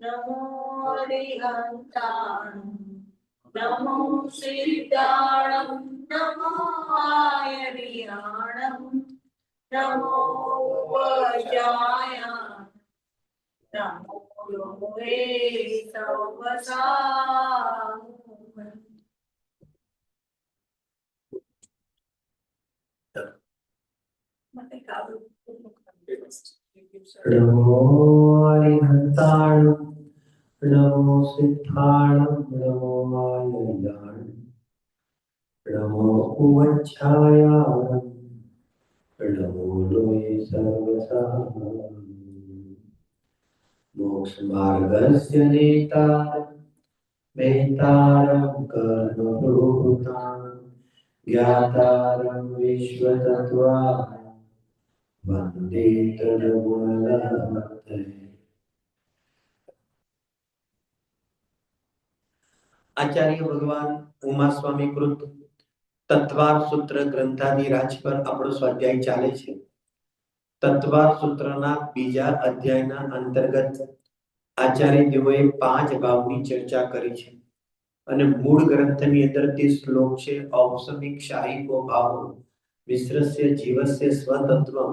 नमो हरिहन्ताणं नमो सिद्धाणं नमो आयर्याणं नमो वज्राय नमो लोहे सवसामुं नमो हरिहन्ताणं नमो सिद्धाणं नमो आयर्याणं नमो उवच्छायाणं नमो लोये सर्वसाहायं मोक्षमार्गस्य नेतारं वेत्तारं कर्मभूतां ज्ञातारं विश्वतत्त्वात् वन्दे तद्गुणगणपतये। आचार्य भगवान उमा स्वामी कृत तत्वार सूत्र ग्रंथाधिराज पर આપણો સ્વાધ્યાય ચાલે છે। તત્વાર સૂત્રના બીજા અધ્યાયના અંતર્ગત આચાર્ય દેવોએ 5 ભાવની ચર્ચા કરી છે અને મૂળ ગ્રંથની અંદર તે શ્લોક છે ઔપસમિક શાહીકો ભાવો વિશ્રસ્ય જીવસ્ય સ્વતત્વમ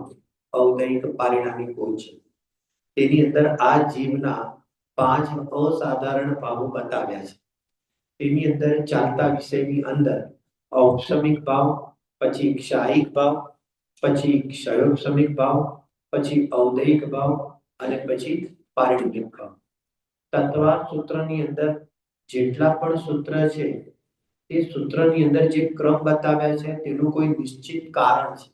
ઔદૈક પારિણામિકો છે। તેની અંદર આ જીવના 5 અસાધારણ ભાવો બતાવ્યા છે। તેની અંદર ચાલતા વિષયની અંદર ઔપસમિક ભાવ, પછી ક્ષાયિક ભાવ, પછી ક્ષયોપસમિક ભાવ, પછી ઔદૈક ભાવ અને પછી પારિણામિક ભાવ। તત્વાર સૂત્રની અંદર જેટલા પણ સૂત્ર છે તે સૂત્રની અંદર જે ક્રમ બતાવ્યા છે તેનું કોઈ નિશ્ચિત કારણ છે।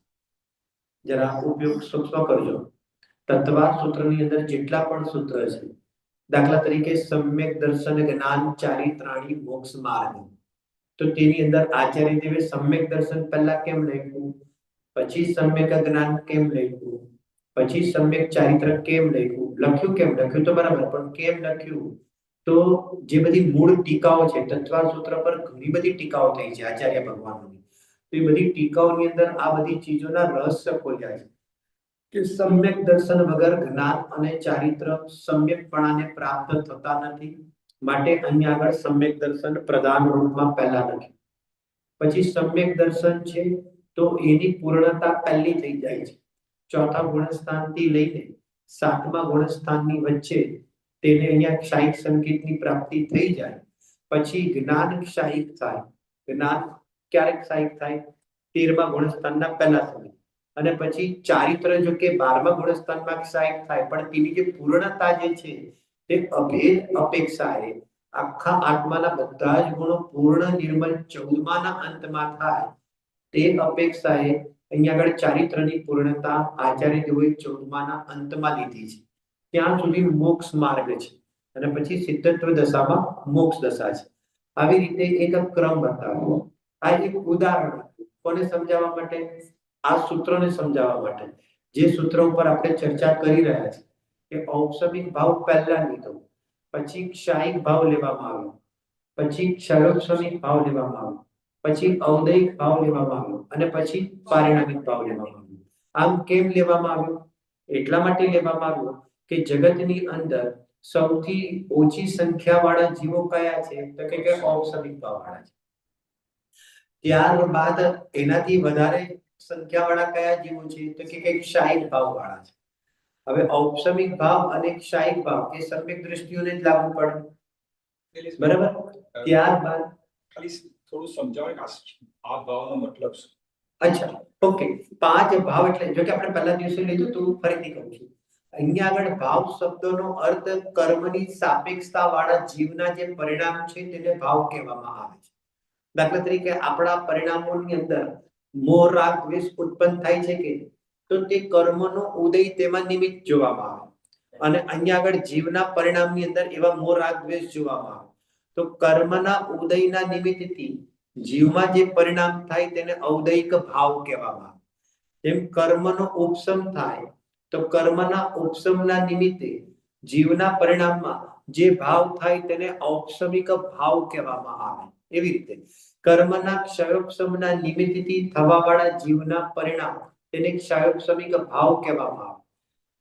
જરા ઉપયોગ સૂક્ષ્મ કરજો। તત્વાર સૂત્રની અંદર જેટલા પણ સૂત્ર છે, દાખલા તરીકે સમ્યક દર્શન જ્ઞાન ચારિત્રાણી મોક્ષ માર્ગ, તો તેની અંદર આચાર્ય દેવે સમ્યક દર્શન પહેલા કેમ લખ્યું, પછી સમ્યક જ્ઞાન કેમ લખ્યું, પછી સમ્યક ચારિત્ર કેમ લખ્યું કેમ લખ્યું તો બરાબર, પણ કેમ લખ્યું તો જે બધી મૂળ ટીકાઓ છે તત્વાર સૂત્ર પર ઘણી બધી ટીકાઓ થઈ છે આચાર્ય ભગવાનની, તો એ બધી ટીકાઓની અંદર આ બધી ચીજોના રહસ્ય ખોલ્યા છે કે સમ્યક દર્શન વગર જ્ઞાન અને ચારિત્ર સમ્યકપણાને પ્રાપ્ત થતા નથી, માટે અહીંયા આગળ સમ્યક દર્શન પ્રધાન રૂપમાં પહેલા લખ્યું। પછી સમ્યક દર્શન છે તો એની પૂર્ણતા પહેલી થઈ જાય છે, ચોથા ગુણસ્થાનથી લઈને 7મા ગુણસ્થાનની વચ્ચે તેને અહીંયા ક્ષાયિક સંકેતની પ્રાપ્તિ થઈ જાય, પછી જ્ઞાન ક્ષાયિક થાય। જ્ઞાન ક્યારે ક્ષાયિક થાય, 13મા ગુણસ્થાનના પહેલા સમય, અને પછી ચારિત્ર જો કે 12મા ગુણસ્થાનમાં ક્ષાયિક થાય, પણ તેની જે પૂર્ણતા જે છે તે અભેદ અપેક્ષાએ આખા આત્માના બધા જ ગુણો પૂર્ણ નિર્મળ 14માના અંતમાં થાય તે અપેક્ષાએ અહીંયા આગળ ચારિત્રની પૂર્ણતા આચાર્ય દેવોએ 14માના અંતમાં લીધી છે। ત્યાં સુધી મોક્ષ માર્ગ છે અને પછી સિદ્ધત્વ દશામાં મોક્ષ દશા છે। આવી રીતે એક ક્રમ બતાવ્યો। આ એક ઉદાહરણ કોને સમજાવવા માટે, આ સૂત્રોને સમજાવવા માટે, જે સૂત્ર ઉપર આપણે ચર્ચા કરી રહ્યા છીએ કે ઔપસમિક ભાવ પહેલા લીધો, પછી ક્ષાયિક ભાવ લેવામાં આવ્યો, પછી ક્ષયોપસમિક ભાવ લેવામાં આવ્યો, પછી ઔદૈક ભાવ લેવામાં આવ્યો અને પછી પારિણામિક ભાવ લેવામાં આવ્યો। આમ કેમ લેવામાં આવ્યો, એટલા માટે લેવામાં આવ્યો કે જગતની અંદર સૌથી ઓછી સંખ્યાવાળા જીવો કયા છે તો કે ઔપસમિક ભાવવાળા છે, ત્યારબાદ એનાથી વધારે સંખ્યાવાળા કયા જીવો છે તો કે ક્ષાયિક ભાવવાળા છે। હવે ઔપસમિક ભાવ અને ક્ષાયિક ભાવ એ સમ્યક દ્રષ્ટિઓને જ લાગુ પડે, બરાબર। ત્યારબાદ ખાલી થોડું સમજાવો કે આ ભાવનો મતલબ શું? અચ્છા, ઓકે, 5 ભાવ એટલે જો કે આપણે પહેલા દિવસે લીધું તો ફરીથી કહું છું, અહીંયા આગળ ભાવ શબ્દનો અર્થ કર્મની સાપેક્ષતા વાળા જીવના જે પરિણામ છે તેને ભાવ કહેવામાં આવે છે। દાખલા તરીકે આપણા પરિણામોની અંદર મોહ રાગ દ્વેષ ઉત્પન્ન થાય છે કે તો તે કર્મનો ઉદય તેમાં નિમિત્ત જોવામાં આવે, અને અહીંયા આગળ જીવના પરિણામની અંદર એવા મોહ રાગ દ્વેષ જોવામાં આવે, તો કર્મના ઉદયના નિમિત્તથી જીવમાં જે પરિણામ થાય તેને ઔદૈક ભાવ કહેવામાં આવે। જેમ કર્મનો ઉપશમ થાય તો કર્મના ઉપશમના નિમિત્તે જીવના પરિણામમાં જે ભાવ થાય તેને ઔપસમિક ભાવ કહેવામાં આવે। એવી રીતે કર્મના ક્ષયોપશમના નિમિત્તથી થવાવાળા જીવના પરિણામ તેને ક્ષયોપસમિક ભાવ કહેવામાં આવે।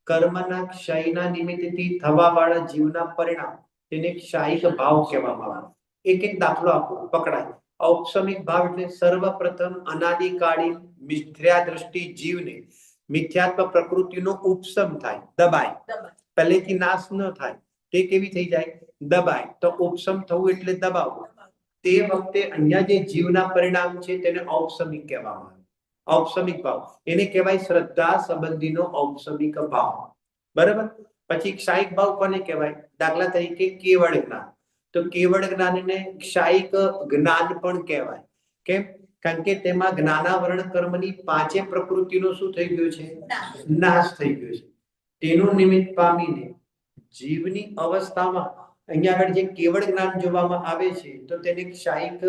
કર્મના ક્ષયના નિમિત્તથી થવાવાળા જીવના પરિણામ તેને ક્ષાયિક ભાવ કહેવામાં આવે. એક એક દાખલો આપો, પકડાય. ઔપસમિક ભાવ એટલે સર્વપ્રથમ અનાદિકાળીન મિથ્યા દ્રષ્ટિ જીવને મિથ્યાત્વ પ્રકૃતિનો ઉપસમ થાય, દબાય. પહેલેથી નાશ ન થાય, તે કેવી થઈ જાય? દબાય. તો ઉપસમ થવું એટલે દબાવવું. તે વખતે અહીંયા જે જીવના પરિણામ છે તેને ઔપસમિક કહેવામાં આવે. ઔપસમિક ભાવ એને કહેવાય શ્રદ્ધા સંબંધીનો ઔપસમિક ભાવ. બરાબર. પછી ક્ષાયિક ભાવ કોને કહેવાય? દાખલા તરીકે કેવળ જ્ઞાન. તો કેવળ જ્ઞાનને ક્ષાયિક જ્ઞાન પણ કહેવાય. કેમ? કારણ કે તેમાં જ્ઞાનાવરણ કર્મની પાંચે પ્રકૃતિનો શું થઈ ગયો છે? નાશ થઈ ગયો છે. તેનું નિમિત્ત પામીને જીવની અવસ્થામાં અહીંયા આગળ જે કેવળ જ્ઞાન જોવામાં આવે છે તો તેને ક્ષાયિક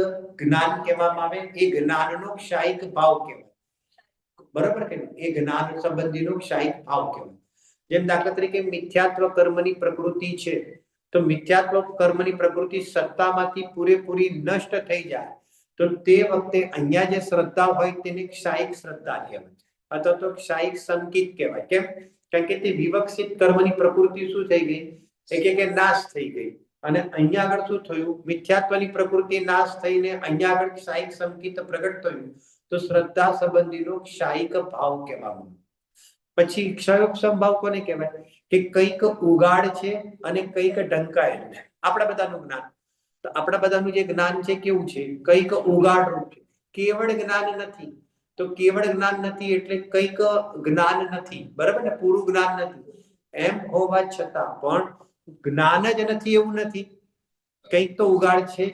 જ્ઞાન કહેવામાં આવે. એ જ્ઞાનનો ક્ષાયિક ભાવ કહેવાય. બરાબર કે એ જ્ઞાન સંબંધીનો ક્ષાયિક ભાવ કહેવાય. જેમ દાખલા તરીકે મિથ્યાત્વ કર્મની પ્રકૃતિ છે, તો મિથ્યાત્વ કર્મની પ્રકૃતિ સત્તામાંથી પૂરેપૂરી નષ્ટ થઈ જાય તો તે વખતે અહીંયા જે શ્રદ્ધા હોય તેને ક્ષાયિક શ્રદ્ધા કહેવાય અથવા તો ક્ષાયિક સંકિત કહેવાય. કેમ? કારણ કે તે વિવક્ષિત કર્મની પ્રકૃતિ શું થઈ ગઈ? કે નાશ થઈ ગઈ. અને અહીંયા આગળ શું થયું? મિથ્યાત્વની પ્રકૃતિ નાશ થઈને અહીંયા આગળ ક્ષાયિક સંકિત પ્રગટ થયું તો શ્રદ્ધા સંબંધીનો ક્ષાયિક ભાવ કહેવામાં. પછી ક્ષયોપસમ ભાવ કોને કહેવાય? કે કંઈક ઉગાડ છે અને કંઈક ઢંકાયેલું છે. આપણા બધાનું જ્ઞાન, તો આપણા બધાનું જે જ્ઞાન છે કેવું છે? કંઈક ઉગાડ રૂપ છે. કેવળ જ્ઞાન નથી. તો કેવળ જ્ઞાન નથી એટલે કંઈક જ્ઞાન નથી. બરાબર ને? પૂરું જ્ઞાન નથી. એમ હોવા છતાં પણ જ્ઞાન જ નથી એવું નથી. કંઈક તો ઉગાડ છે.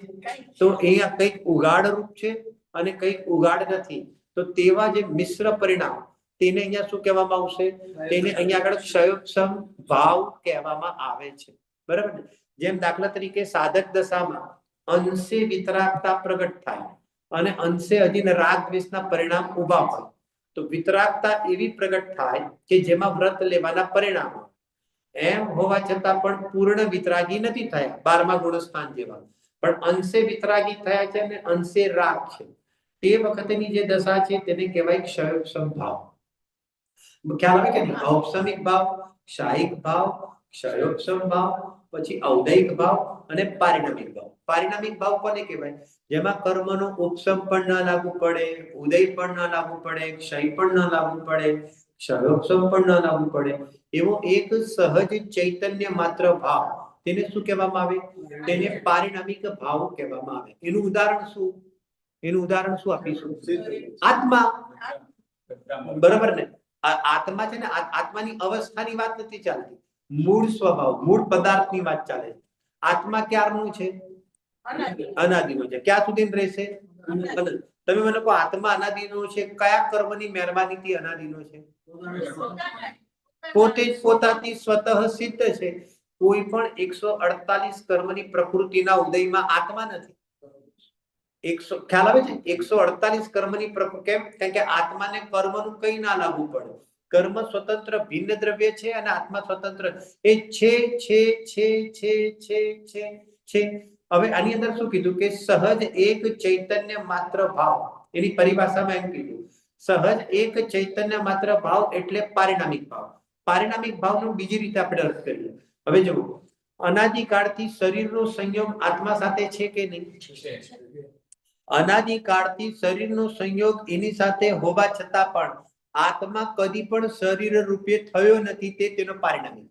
તો અહીંયા કંઈક ઉગાડ રૂપ છે અને કંઈક ઉગાડ નથી. તો તેવા જે મિશ્ર પરિણામ તેને અહીંયા શું કહેવામાં આવશે? તેને અહીંયા આગળ ક્ષયોપસમ ભાવ કહેવામાં આવે છે. બરાબર ને? જેમ દાખલા તરીકે સાધક દશામાં અંશે વિતરાગતા પ્રગટ થાય અને અંશે હજી રાગ દ્વેષના પરિણામ ઉભા હોય તો વિતરાગતા એવી પ્રગટ થાય કે જેમાં વ્રત લેવાના પરિણામો. એમ હોવા છતાં પણ પૂર્ણ વિતરાગી નથી થયા, 12મા ગુણસ્થાન જેવા, પણ અંશે વિતરાગી થયા છે અને અંશે રાગ છે. તે વખતની જે દશા છે તેને કહેવાય ક્ષયોપસમ ભાવ. ખ્યાલ આવે કે નહીં? ઔપસમિક ભાવ, ક્ષાયિક ભાવ, ક્ષયોપસમ ભાવ, પછી ઔદયિક ભાવ અને પારિણામિક ભાવ. પારિણામિક ભાવ કોને કહેવાય? જેમાં કર્મનો ઉપસમ પણ ન લાગુ પડે, ઉદય પણ ન લાગુ પડે, ક્ષય પણ ન લાગુ પડે, ક્ષયોપસમ પણ ન લાગુ પડે એવો એક સહજ ચૈતન્ય માત્ર ભાવ, તેને શું કહેવામાં આવે? તેને પારિણામિક ભાવ કહેવામાં આવે. એનું ઉદાહરણ શું? એનું ઉદાહરણ શું આપીશું? આત્મા. બરાબર ને? આત્મા છે ને, આત્માની અવસ્થાની વાત નથી ચાલતી, મૂળ સ્વભાવ, મૂળ પદાર્થની વાત ચાલે છે. આત્મા ક્યારનું છે? અનાદિનો છે. ક્યાં સુધી રહેશે? તમે મને કહો આત્મા અનાદિનો છે, કયા કર્મની મહેરબાનીથી અનાદિનો છે? પોતે જ પોતાથી સ્વતઃ સિદ્ધ છે. કોઈ પણ 148 કર્મની પ્રકૃતિના ઉદયમાં આત્મા નથી. ખ્યાલ આવે છે? 148 કર્મની પ્રકૃતિ. કેમ? કારણ કે આત્માને કર્મનું કઈ ના લાગુ પડે. કર્મ સ્વતંત્ર ભિન્ન દ્રવ્ય છે અને આત્મા સ્વતંત્ર એ છે. હવે આની અંદર શું કીધું? કે સહજ એક ચૈતન્ય માત્ર ભાવ. એની પરિભાષામાં એમ કીધું, સહજ એક ચૈતન્ય માત્ર ભાવ એટલે પારિણામિક ભાવ. પારિણામિક ભાવનો બીજી રીતે આપણે અર્થ કરીએ. હવે જુઓ, અનાદિકાળથી શરીરનો સંયોગ આત્મા સાથે છે કે નહીં? અનાદિકાળથી શરીરનો સંયોગ એની સાથે હોવા છતાં પણ આત્મા કદી પણ શરીર રૂપે થયો નથી. તે તેનો પારિણામિક.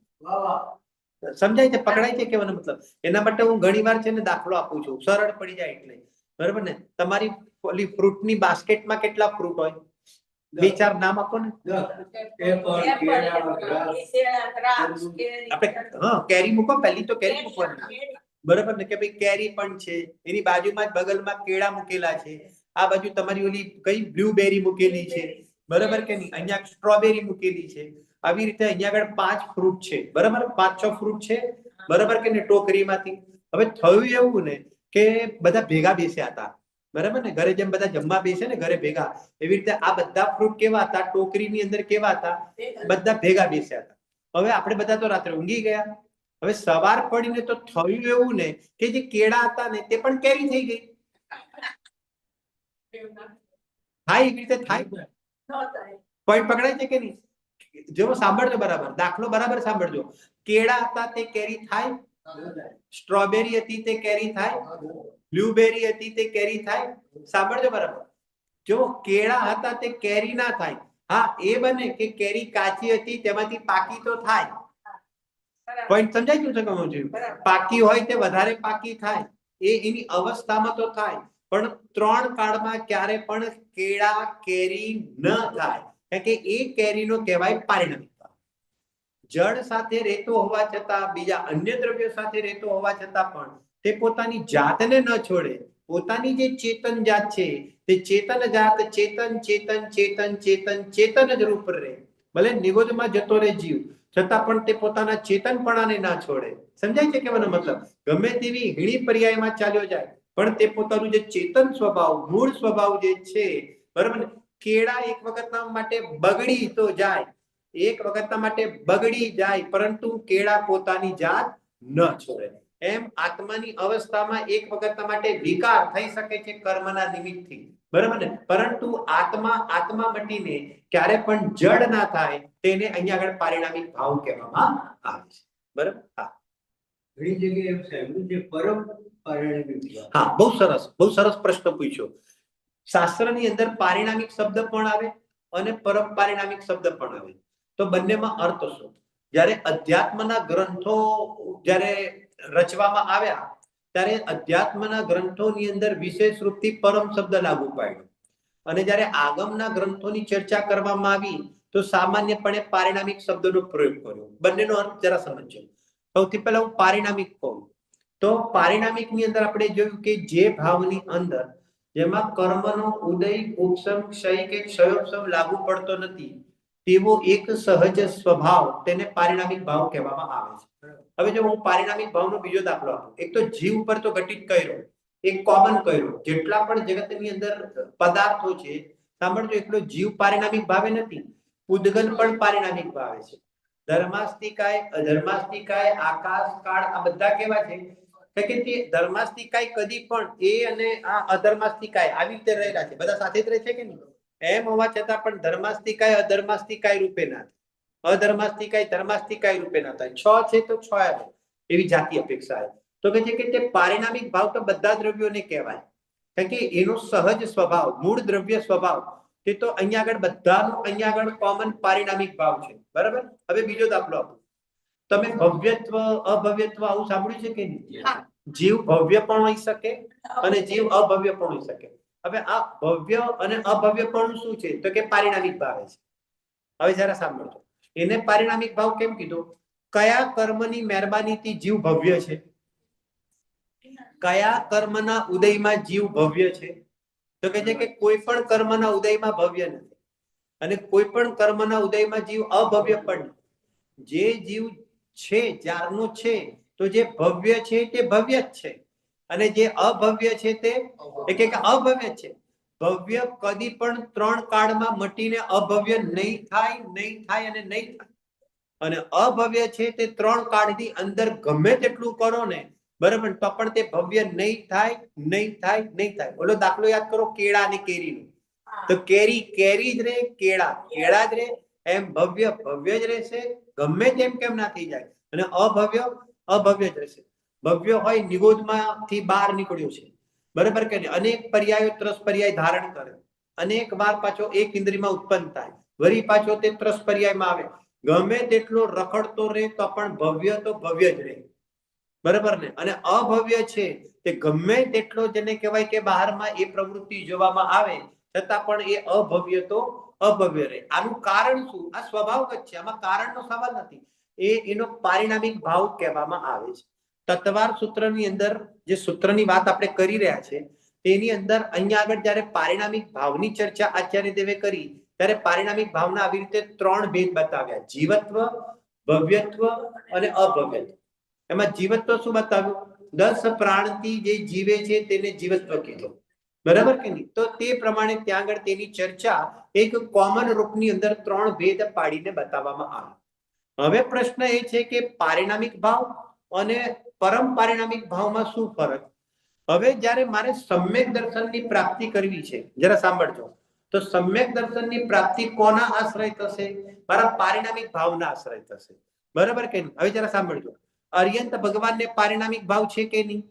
સમજાય છે? પકડાય છે? કહેવાનો મતલબ એના માટે હું ઘણી વાર છે ને દાખલો આપું છું, સરળ પડી જાય એટલે. બરાબર ને? તમારી ઓલી ફ્રૂટની બાસ્કેટમાં કેટલા ફ્રૂટ હોય? 2-4 નામ આપો ને. આપણે કેરી મૂકો, પહેલી તો કેરી મૂકવાની. બરાબર ને? કે ભાઈ કેરી પણ છે, એની બાજુમાં જ બગલમાં કેળા મૂકેલા છે, આ બાજુ તમારી ઓલી કઈ બ્લુબેરી મૂકેલી છે. બરાબર કે નહીં? અહીંયા સ્ટ્રોબેરી મૂકેલી છે. આવી રીતે અહીંયા આગળ 5 ફ્રૂટ છે. બરાબર? 5-6 ફ્રૂટ છે. બરાબર કે નહીં? ટોકરીમાંથી. હવે થયું એવું ને કે બધા ભેગા બેસ્યા હતા. બરાબર ને? ઘરે જેમ બધા જમવા બેસે ને ઘરે ભેગા, એવી રીતે આ બધા ફ્રૂટ કેવા હતા? ટોકરીની અંદર કેવા હતા? બધા ભેગા બેસ્યા હતા. હવે આપણે બધા તો રાત્રે ઊંઘી ગયા. હવે સવાર પડીને તો થયું એવું ને કે જે કેળા હતા ને તે પણ કેરી થઈ ગઈ. થાય એવી રીતે થાય. પોઈન્ટ પકડાય છે કે નહીં? જેવો સાંભળજો બરાબર, દાખલો બરાબર સાંભળજો. કેળા હતા તે કેરી થાય, સ્ટ્રોબેરી હતી તે કેરી થાય, બ્લુબેરી હતી તે કેરી થાય. સાંભળજો બરાબર. જો કેળા હતા તે કેરી ના થાય. હા એ બને કે કેરી કાચી હતી તેમાંથી પાકી તો થાય. પોઈન્ટ સમજાય ગયું છે કે હું છું? પાકી હોય તે વધારે પાકી થાય, એ એની અવસ્થામાં તો થાય. પણ 3 કાળમાં ક્યારે પણ કેળા કેરી ન થાય, કારણ કે એ કેરીનો કહેવાય પારિણામિક ભાવ. જળ સાથે રહેતો હોવા છતાં, બીજા અન્ય દ્રવ્યો સાથે રહેતો હોવા છતાં પણ તે પોતાની જાતને ન છોડે. પોતાની જે ચેતન જાત છે તે ચેતન જાત ચેતન ચેતન ચેતન ચેતન ચેતન જ રૂપ રહે. ભલે નિગોદમાં જતો રહે જીવ, છતાં પણ તે પોતાના ચેતનપણાને ના છોડે. સમજાય છે કહેવાનો મતલબ? ગમે તેવી હીણી પર્યાયમાં ચાલ્યો જાય પણ તે પોતાનું જે ચેતન સ્વભાવ, મૂળ સ્વભાવ જે છે, બરાબર ને? કેળા એક વખતના માટે બગડી તો જાય, એક વખતના માટે બગડી જાય, પરંતુ કેળા પોતાની જાત ન છોડે. એમ આત્માની અવસ્થામાં એક વખતના માટે વિકાર થઈ શકે છે કર્મના નિમિત્તથી, બરાબર ને? પરંતુ આત્મા મટીને ક્યારે પણ જડ ના થાય, તેને અહીંયા આગળ પારિણામિક ભાવ કહેવામાં આવે છે. બરાબર? હા, ઘણી જગ્યાએ એમ સાંભળ્યું છે પરમ પારિણામિક ભાવ. હા, બહુ સરસ પ્રશ્ન પૂછ્યો. શાસ્ત્રની અંદર પારિણામિક શબ્દ પણ આવે અને પરમ પારિણામિક શબ્દ પણ આવે. તો બંનેમાં અર્થ શું? જ્યારે અધ્યાત્મના ગ્રંથો જ્યારે રચવામાં આવ્યા ત્યારે અધ્યાત્મના ગ્રંથોની અંદર વિશેષ રૂપથી પરમ શબ્દ લાગુ પાડ્યો, અને જ્યારે આગમના ગ્રંથોની ચર્ચા કરવામાં આવી તો સામાન્યપણે પારિણામિક શબ્દનો પ્રયોગ કર્યો. બંનેનો અર્થ જરા સમજો. સૌથી પહેલા હું પારિણામિક કહું તો પારિણામિકની અંદર આપણે જોયું કે જે ભાવની અંદર જેમાં કર્મનો ઉદય, ઉપસમ, ક્ષય કે ક્ષયોપસમ લાગુ પડતો નથી તેવો એક સહજ સ્વભાવ, તેને પારિણામિક ભાવ કહેવામાં આવે છે. હવે જો હું પારિણામિક ભાવનો બીજો દાખલો આપું, એક તો જીવ ઉપર તો ઘટિત કર્યો, એક કોમન કર્યો. જેટલા પણ જગતની અંદર પદાર્થો છે, સાંભળજો, એટલો જીવ પારિણામિક ભાવે નથી, ઉદ્ગલ પણ પારિણામિક ભાવે છે. ધર્માસ્તિકાય, અધર્માસ્તિકાય, આકાશ, કાળ, આ બધા કેવા છે કે તે ધર્માસ્તિકાય કદી પણ એ અને આ અધર્માસ્તિકાય આવી રીતે રહેલા છે, બધા સાથે જ રહે છે કે નહીં? એમ હોવા છતાં પણ ધર્માસ્તિકાય અધર્માસ્તિકાય રૂપે ના થાય, અધર્માસ્તિકાય ધર્માસ્તિકાય રૂપે ના થાય. 6 છે તો 6 આવે એવી જાતિ અપેક્ષા છે. તો કે છે કે તે પારિણામિક ભાવ તો બધા દ્રવ્યોને કહેવાય, કારણ કે એનો સહજ સ્વભાવ, મૂળ દ્રવ્ય સ્વભાવ, તે તો અહીંયા આગળ બધાનો અહીંયા આગળ કોમન પારિણામિક ભાવ છે. બરાબર? હવે બીજો દાખલો આપો. તમે ભવ્યત્વ, અભવ્યત્વ આવું સાંભળ્યું છે કે નહીં? જીવ ભવ્ય પણ હોઈ શકે અને જીવ અભવ્ય પણ હોઈ શકે. હવે આ ભવ્ય અને અભવ્ય પણ શું છે? તો કે પારિણામિક ભાવ છે. હવે જરા સાંભળજો, એને પારિણામિક ભાવ કેમ કીધો? કયા કર્મની મહેરબાનીથી જીવ ભવ્ય છે? કયા કર્મના ઉદયમાં જીવ ભવ્ય છે? તો કહે છે કે કોઈ પણ કર્મના ઉદયમાં ભવ્ય નથી, અને કોઈ પણ કર્મના ઉદયમાં જીવ અભવ્ય પણ નથી. જે જીવ છે, જ્યારનો છે, તો જે ભવ્ય છે તે ભવ્ય જ છે, અને જે અભવ્ય છે તે અભવ્ય છે. ભવ્ય કદી પણ 3 કાળમાં મટીને અભવ્ય નહીં થાય, નહીં થાય અને નહીં થાય. અને અભવ્ય છે તે 3 કાળની અંદર ગમે તેટલું કરો ને, બરાબર, તો પણ તે ભવ્ય નહીં થાય, નહીં થાય, નહીં થાય. ઓલો દાખલો યાદ કરો, કેળા અને કેરીનો. તો કેરી જ રહે, કેળા જ રહે. એમ ભવ્ય જ રહેશે, ગમે તેમ કેમ ના થઈ જાય. અને અભવ્ય જ રહેશે. ભવ્ય હોય નિગોદમાંથી બહાર નીકળ્યો છે, બરાબર કે નહીં? અનેક પર્યાયો ત્રસ પર્યાય ધારણ કરે, અનેક વાર પાછો એક ઇન્દ્રિયમાં ઉત્પન્ન થાય, વળી પાછો તે ત્રસ પર્યાયમાં આવે. ગમે તેટલો રખડતો રહે તો પણ ભવ્ય તો ભવ્ય જ રહે, બરાબર ને? અને અભવ્ય છે તે ગમે તેટલો, જેને કહેવાય કે બહારમાં એ પ્રવૃત્તિ જોવામાં આવે, છતાં પણ એ અભવ્ય તો અભવ્ય રહે. આનું કારણ શું? આ સ્વભાવગત છે, આમાં કારણનો સવાલ નથી. એનો પારિણામિક ભાવ કહેવામાં આવે છે. તત્વાર સૂત્રની અંદર જે સૂત્રની વાત આપણે કરી રહ્યા છે, તેની અંદર અહીંયા આગળ જ્યારે પારિણામિક ભાવની ચર્ચા આચાર્ય દેવે કરી, ત્યારે પારિણામિક ભાવના આવી રીતે 3 ભેદ બતાવ્યા: જીવત્વ, ભવ્યત્વ અને અભવ્યત્વ. એમાં જીવત્વ શું બતાવ્યું? 10 પ્રાણથી જે જીવે છે તેને જીવત્વ કીધું, બરાબર કે નહીં? તો તે પ્રમાણે ત્યાં આગળ તેની ચર્ચા એક કોમન રૂપની અંદર 3 ભેદ પાડીને બતાવવામાં આવે. હવે પ્રશ્ન એ છે કે પારિણામિક ભાવ અને પરમ પારિણામિક ભાવમાં શું ફરક? હવે જ્યારે મારે સમ્યક દર્શનની પ્રાપ્તિ કરવી છે, જરા સાંભળજો, તો સમ્યક દર્શનની પ્રાપ્તિ કોના આશ્રય થશે? મારા પારિણામિક ભાવના આશ્રય થશે, બરાબર કે નહીં? હવે જરા સાંભળજો, અર્યંત ભગવાનને પારિણામિક ભાવ છે કે નહીં?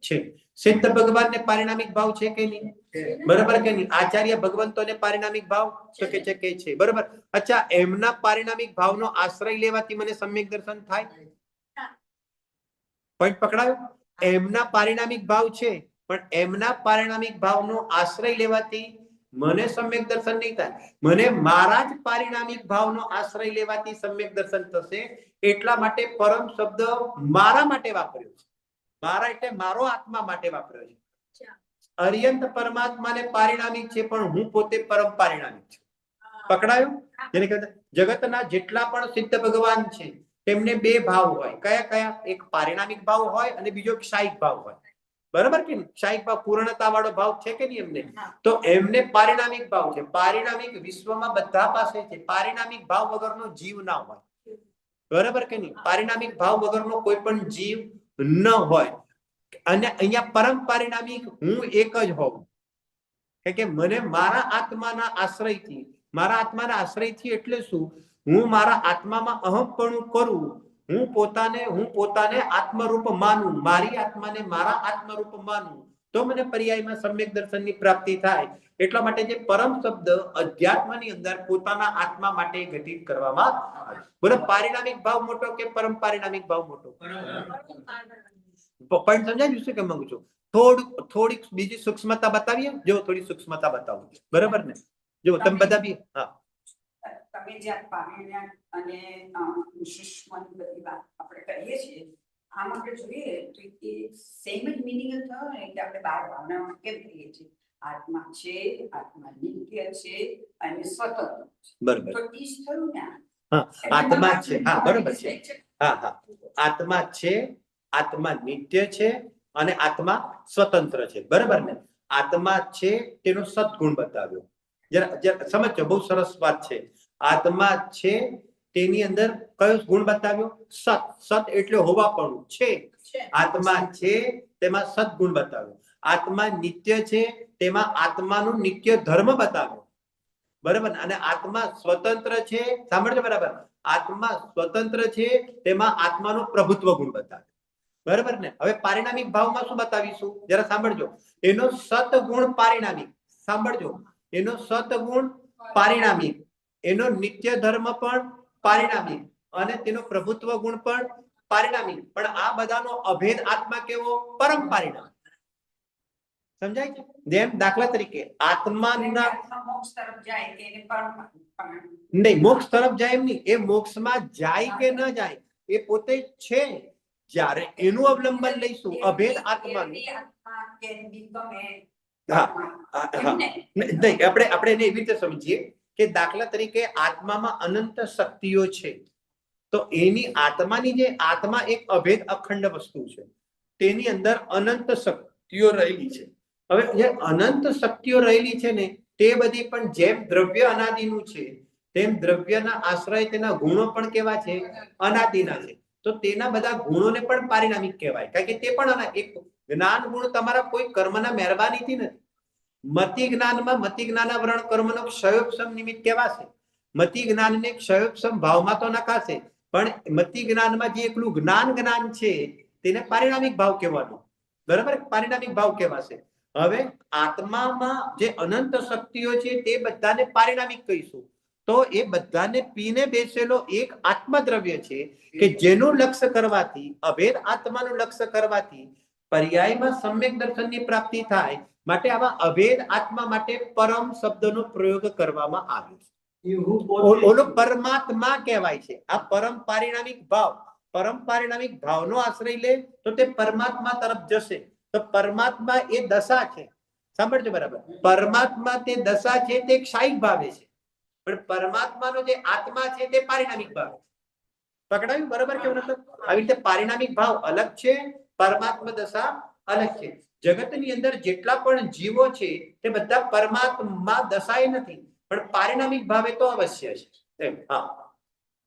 છે. સિદ્ધ ભગવાનને પારિણામિક ભાવ છે કે નહીં? બરાબર કે નહીં? આચાર્ય ભગવંતોને પારિણામિક ભાવ તો કે છે, બરાબર. અચ્છા, એમના પારિણામિક ભાવનો આશ્રય લેવાથી મને સમ્યક દર્શન થાય? પોઈન્ટ પકડાયો? એમના પારિણામિક ભાવ છે, પણ એમના પારિણામિક ભાવનો આશ્રય લેવાથી મને સમ્યક દર્શન નહીં થાય. મને મારા જ પારિણામિક ભાવનો આશ્રય લેવાથી સમ્યક દર્શન થશે. એટલા માટે પરમ શબ્દ મારા માટે વાપર્યો છે. મારા એટલે મારો આત્મા માટે વાપર્યો છે. અર્યંત પરમાત્માને પારિણામિક છે, પણ હું પોતે પરમ પારિણામિક છું. પકડાયું? જેને કહેવાય જગતના જેટલા પણ સિદ્ધ ભગવાન છે તેમને બે ભાવ હોય. કયા કયા? એક પારિણામિક ભાવ હોય અને બીજો ક્ષાયિક ભાવ હોય, બરાબર કે નહીં? ક્ષાયિક ભાવ પૂર્ણતા વાળો ભાવ છે કે નહીં એમને? તો એમને પારિણામિક ભાવ છે. પારિણામિક વિશ્વમાં બધા પાસે છે. પારિણામિક ભાવ વગરનો જીવ ના હોય, બરાબર કે નહીં? પારિણામિક ભાવ વગરનો કોઈ પણ જીવ ન હોય. અને અહીંયા પરમ પારિણામિક હું એક જ હોઉં, કે મને મારા આત્માના આશ્રયથી એટલે શું? હું મારા આત્મામાં અહમપણું કરું, હું પોતાને આત્મરૂપ માનું, મારી આત્માને મારા આત્મરૂપ માનું, તો મને પર્યાયમાં સમ્યક દર્શનની પ્રાપ્તિ થાય. એટલા માટે જે પરમ શબ્દ અધ્યાત્મની અંદર પોતાના આત્મા માટે ઘટિત કરવામાં આવે. બોલો, પારિણામિક ભાવ મોટો કે પરમ પારિણામિક ભાવ મોટો? પોઈન્ટ સમજાય શું કે માંગુ છું? થોડીક બીજી સૂક્ષ્મતા બતાવીએ. જો થોડી સૂક્ષ્મતા બતાવું, બરાબર ને? જો તમે બતાવીએ. હા, તમે જ્યાં પારિણામિક અને સૂક્ષ્મની બધી વાત આપણે કરીએ છીએ, આમ આપણે જોઈએ તો એ સેમ જ મિનિંગ જ થયો ને કે આપણે બાર ભાવનામાં કેમ કહીએ છીએ આત્મા છે, આત્મા નિત્ય છે અને સ્વતંત્ર છે. બરાબર. તો ઈ જ થયું ને. હા, આત્મા છે. હા, બરાબર છે. હા હા, આત્મા છે, આત્મા નિત્ય છે અને આત્મા સ્વતંત્ર છે, બરાબર ને? આત્મા છે તેનો સદગુણ બતાવ્યો. જરા સમજો, બહુ સરસ વાત છે. આત્મા છે તેની અંદર કયો ગુણ બતાવ્યો? સત એટલે હોવાપણું છે. આત્મા છે તેમાં સદગુણ બતાવ્યો. આત્મા નિત્ય છે તેમાં આત્માનું નિત્ય ધર્મ બતાવ્યો, બરાબર? અને આત્મા સ્વતંત્ર છે, સાંભળજો બરાબર, આત્મા સ્વતંત્ર છે તેમાં આત્માનો પ્રભુત્વ ગુણ બતાવ્યો, બરાબર ને? હવે પારિણામિક ભાવમાં શું બતાવીશું? જરા સાંભળજો. એનો સતગુણ પારિણામિક, સાંભળજો, એનો સતગુણ પારિણામિક, એનો નિત્ય ધર્મ પણ પારિણામિક અને તેનો પ્રભુત્વ ગુણ પણ પારિણામિક. પણ આ બધાનો અભેદ આત્મા કેવો? પરમ પારિણામિક. સમજાય છે? જેમ દાખલા તરીકે આત્માના મોક્ષ તરફ જાય કે એને પરમ નહીં, મોક્ષ તરફ જાય એમ નહીં, એ મોક્ષમાં જાય કે ન જાય એ પોતે છે. જ્યારે એનું અવલંબન લઈશું અભેદ આત્માનું, નહીં આપણે એને એવી રીતે સમજીએ કે દાખલા તરીકે આત્મામાં અનંત શક્તિઓ છે, તો એની આત્માની જે આત્મા એક અભેદ અખંડ વસ્તુ છે, તેની અંદર અનંત શક્તિઓ રહેલી છે. હવે જે અનંત શક્તિઓ રહેલી છે ને, તે બધી પણ જેમ દ્રવ્ય અનાદિનું છે તેમ દ્રવ્યના આશ્રય તેના ગુણો પણ કેવા છે? અનાદિના છે. તો તેના બધા ગુણોને પણ પારિણામિક કહેવાય, કારણ કે તે પણ એક જ્ઞાન ગુણ તમારા કોઈ કર્મના મહેરબાનીથી નથી. મતિ જ્ઞાનમાં મતિ જ્ઞાનાવરણ કર્મનો ક્ષયોપશમ નિમિત્ત કહેવાશે. મતિ જ્ઞાનને ક્ષયોપશમ ભાવમાં તો નખાશે, પણ મતિ જ્ઞાનમાં જે એકલું જ્ઞાન છે તેને પારિણામિક ભાવ કહેવાનો, બરાબર? પારિણામિક ભાવ કહેવાશે. હવે આત્મામાં જે અનંત શક્તિઓ છે તે બધાને પારિણામિક કહીશું. તો એ બધાને પીને બેસેલો એક આત્મદ્રવ્ય છે કે જેનું લક્ષ્ય કરવાથી, અભેદ આત્માનું લક્ષ્ય કરવાથી પર્યાયમાં સમ્યક દર્શનની પ્રાપ્તિ થાય. માટે આવા અભેદ આત્મા માટે પરમ શબ્દનો પ્રયોગ કરવામાં આવ્યો છે. ઓલો પરમાત્મા કહેવાય છે. આ પરમ પારિણામિક ભાવ, પરમ પારિણામિક ભાવનો આશ્રય લે તો તે પરમાત્મા તરફ જશે. તો પરમાત્મા એ દશા છે, સાંભળજો બરાબર. પરમાત્મા તે દશા છે, તે ક્ષાયિક ભાવે છે, પણ પરમાત્માનો જે આત્મા છે તે પારિણામિક ભાવ. પકડાયું બરાબર? કેવું મતલબ આવી રીતે પારિણામિક ભાવ અલગ છે, પરમાત્મા દશા અલગ છે. જગતની અંદર જેટલા પણ જીવો છે તે બધા પરમાત્મા દશાએ નથી, પણ પારિણામિક ભાવે તો અવશ્ય છે. હા,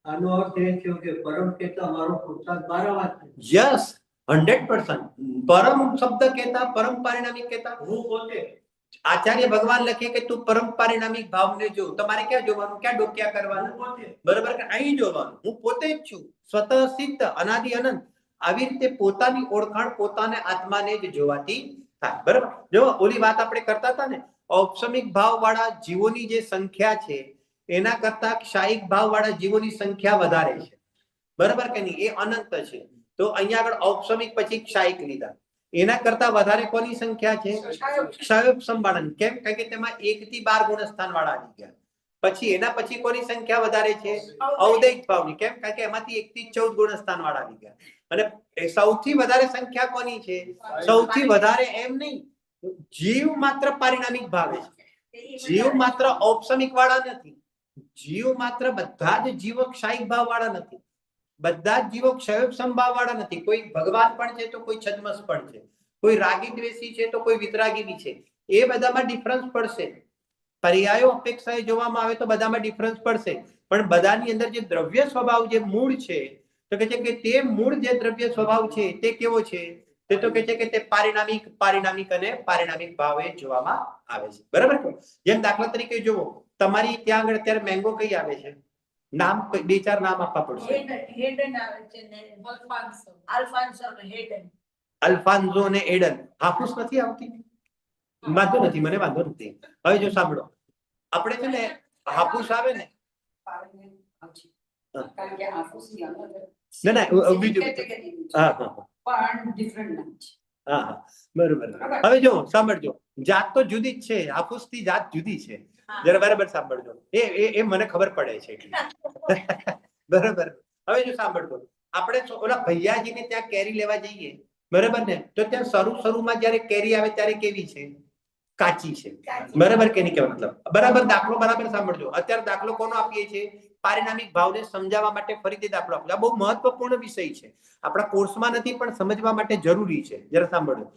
આનો અર્થ એ થયો કે પરમ કહેતા મારો પુરુષાર્થ બારાવાત છે. યસ, 100%. પરમ શબ્દ કહેતા, પરમ પારિણામિક કહેતા હું પોતે આચાર્ય ભગવાન લખે કે તું પરમ પારિણામિક ભાવને જો. તમારે ક્યાં જોવાનું, ક્યાં ડોક્યા કરવાનું? બરોબર કે અહીં જોવાનું. હું પોતે જ છું, સ્વતઃ સિદ્ધ, અનાદિ અનંત. આવી રીતે પોતાની ઓળખાણ પોતાને આત્માને જ જોવાથી થાય. બરાબર. જો ઓલી વાત આપણે કરતા હતા ને, ઔપસમિક ભાવ વાળા જીવોની જે સંખ્યા છે એના કરતા ક્ષાયિક ભાવ વાળા જીવોની સંખ્યા વધારે છે. બરાબર કે નહીં? એ અનંત છે. તો અહીંયા આગળ ઔપસમિક પછી ક્ષાયિક લીધા. એના કરતા વધારે કોની સંખ્યા છે? ક્ષયોપસમ વાળાની. કેમ? કારણ કે તેમાં 1 થી 12 ગુણસ્થાન વાળા આવી ગયા. પછી એના પછી કોની સંખ્યા વધારે છે? ઔદૈક ભાવની. કેમ? કારણ કે એમાંથી 1 થી 14 ગુણસ્થાન વાળા આવી ગયા. અને સૌથી વધારે સંખ્યા કોની છે? સૌથી વધારે એમ નહીં, જીવ માત્ર પારિણામિક ભાવે છે. જીવ માત્ર ઔપસમિક વાળા નથી. જીવ માત્ર બધા જ જીવો ક્ષાયિક ભાવ વાળા નથી. બધા જ જીવો ક્ષયોપસમ ભાવ વાળા નથી. કોઈ ભગવાન પણ છે તો કોઈ છદ્મસ પણ છે. કોઈ રાગી દ્વેષી છે તો કોઈ વિતરાગી બી છે. એ બધામાં ડિફરન્સ પડશે. પર્યાયો અપેક્ષાએ જોવામાં આવે તો બધામાં ડિફરન્સ પડશે. પણ બધાની અંદર જે દ્રવ્ય સ્વભાવ, જે મૂળ છે, તો કે છે કે તે મૂળ જે દ્રવ્ય સ્વભાવ છે તે કેવો છે? તે તો કે છે કે તે પારિણામિક અને પારિણામિક ભાવે જોવામાં આવે છે. બરાબર. જેમ દાખલા તરીકે જુઓ, તમારી ત્યાં આગળ અત્યારે મેંગો કઈ આવે છે? નામ 2-4 નામ આપવા પડશે. હેડન આવે છે ને આલ્ફાન્સો ને હેડન. અલ્ફાન્સો અને એડન. હાફૂસ નથી આવતી? વાંધો નથી, મને વાંધો નથી. હવે જો સાંભળો, આપણે છે ને હાફૂસ આવે ને, કારણ કે હાફૂસની અંદર ના ના બીજું, હા હા પણ ડિફરન્ટ નામ છે. હા હા બરોબર. હવે જો સાંભળજો, જાત તો જુદી જ છે. હાફૂસ થી જાત જુદી છે. જરા બરાબર સાંભળજો. એ મને ખબર પડે છે. બરોબર. હવે જો સાંભળજો, આપણે ઓલા ભૈયાજીને ત્યાં કેરી લેવા જઈએ, બરાબર ને, તો ત્યાં શરૂમાં જયારે કેરી આવે ત્યારે કેવી છે? કાચી છે. બરાબર કે નહીં? કે મતલબ બરાબર. દાખલો બરાબર સાંભળજો. અત્યારે દાખલો કોનો આપીએ છીએ? પારિણામિક ભાવને સમજાવવા માટે ફરીથી દાખલો આપો. આ બહુ મહત્વપૂર્ણ વિષય છે. આપણા કોર્સમાં નથી પણ સમજવા માટે જરૂરી છે. જરા સાંભળો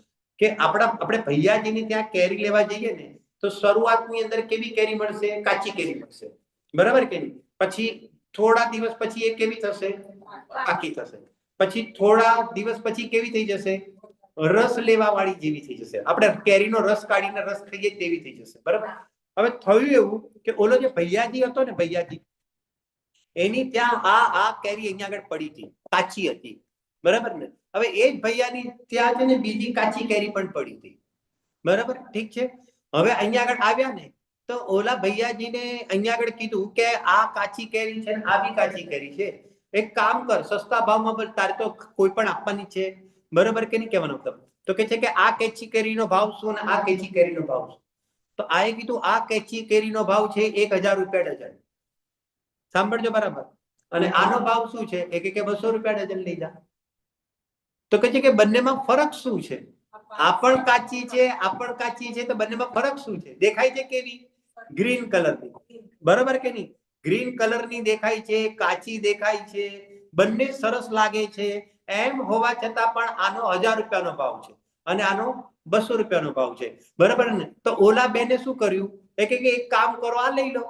કે આપણે ભૈયાજીની ત્યાં કેરી લેવા જઈએ ને, તો શરૂઆતની અંદર કેવી કેરી મળશે? કાચી કેરી મળશે. બરાબર કે નહીં? પછી થોડા દિવસ પછી એ કેવી થશે? પાકી થશે. પછી થોડા દિવસ પછી કેવી થઈ જશે? રસ લેવા વાળી જેવી થઈ જશે. આપણે કેરીનો રસ કાઢીને રસ ખાઈએ તેવી થઈ જશે. બરાબર. હવે થયું એવું કે ઓલો જે ભૈયાજી હતો ને, ભૈયાજી, એની ત્યાં આ કેરી અહીંયા આગળ પડી હતી, કાચી હતી. બરાબર ને? હવે એ જ ભૈયાની ત્યાં છે ને બીજી કાચી કેરી પણ પડી હતી. બરાબર. ઠીક છે. હવે અહીંયા આગળ આવ્યા ને, તો ઓલા ભૈયાજીને અહીંયા આગળ કીધું કે આ કાચી કેરી છે ને આ બી કાચી કેરી છે, એક કામ કર, સસ્તા ભાવમાં તારે તો કોઈ પણ આપવાની છે. બરોબર કે નહીં કહેવાનો મતલબ? તો કે છે કે આ કેચી કેરીનો ભાવ શું અને આ કેચી કેરીનો ભાવ શું? તો આએ કીધું આ કેચી કેરીનો ભાવ છે 1000 રૂપિયા ડઝન. સાંભળજો બરાબર. અને આનો ભાવ શું છે? એ કે 200 રૂપિયા ડઝન લઈ જા. તો કે છે કે બંનેમાં ફરક શું છે? આ પણ કાચી છે, આ પણ કાચી છે, તો બંનેમાં ફરક શું છે? દેખાય છે કેવી? ગ્રીન કલરની. બરોબર કે નહીં? ગ્રીન કલરની દેખાય છે, કાચી દેખાય છે, બંને સરસ લાગે છે. એમ હોવા છતાં પણ આનો 1000 રૂપિયાનો ભાવ છે અને આનો 200 રૂપિયાનો ભાવ છે. બરાબર ને? તો ઓલા બેને શું કર્યું? એક કામ કરો, આ લઈ લો.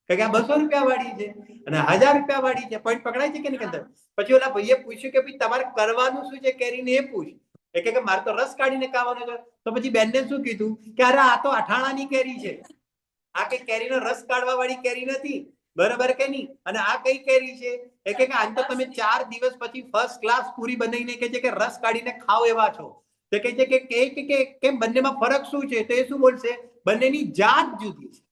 કે આ 200 રૂપિયા વાળી છે અને 1000 રૂપિયા વાળી છે. પોઈન્ટ પકડાય છે કે નહીં? પછી ઓલા ભાઈએ પૂછ્યું કે ભાઈ તમારે કરવાનું શું છે કેરીને? એ પૂછ. કે મારે તો રસ કાઢીને ખાવાનો છે. તો પછી બેનને શું કીધું કે અરે આ તો અઠાણાની કેરી છે, આ કઈ કેરીનો રસ કાઢવા વાળી કેરી નથી. બરાબર કે નહીં? અને આ કઈ કેરી છે? કે આજ તો તમે 4 દિવસ પછી ફર્સ્ટ ક્લાસ પૂરી બનાવીને કે છે કે રસ કાઢીને ખાવ એવા છો. તો કે છે કે કેમ બંનેમાં ફરક શું છે? તો એ શું બોલશે? બંનેની જાત જુદી છે.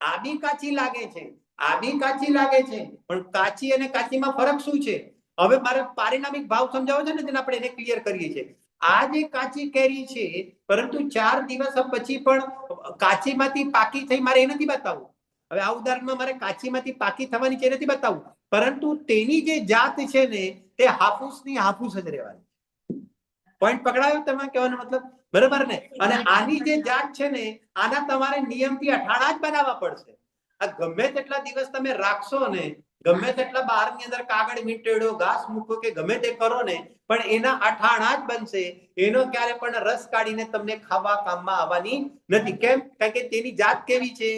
આ બી કાચી લાગે છે, આ બી કાચી લાગે છે, પણ કાચી અને કાચીમાં ફરક શું છે? હવે મારે પારિણામિક ભાવ સમજાવો છે ને, તેને આપણે એને ક્લિયર કરીએ છીએ. આ જે કાચી કેરી છે, પરંતુ 4 દિવસ પછી પણ કાચીમાંથી પાકી થઈ, મારે એ નથી બતાવવું. હવે આ ઉદાહરણમાં મારે કાચીમાંથી પાકી થવાની છે નથી બતાવવું, પરંતુ તેની જે જાત છે ને તે હાફૂસની હાફૂસ જ રહેવાની. પોઈન્ટ પકડાયો તમે કહેવાનો મતલબ? બરાબર ને? અને આની જે જાત છે ને, આના તમારે નિયમથી અઠાણા જ બનાવવા પડશે. આ ગમે તેટલા દિવસ તમે રાખશો ને, ગમે તેટલા બહારની અંદર કાગળ મીંટેડો ઘાસ મૂકો કે ગમે તે કરો ને, પણ એના અઠાણા જ બનશે, એનો ક્યારે પણ રસ કાઢીને તમને ખાવા કામમાં આવવાની નથી. કેમ? કારણ કે તેની જાત કેવી છે?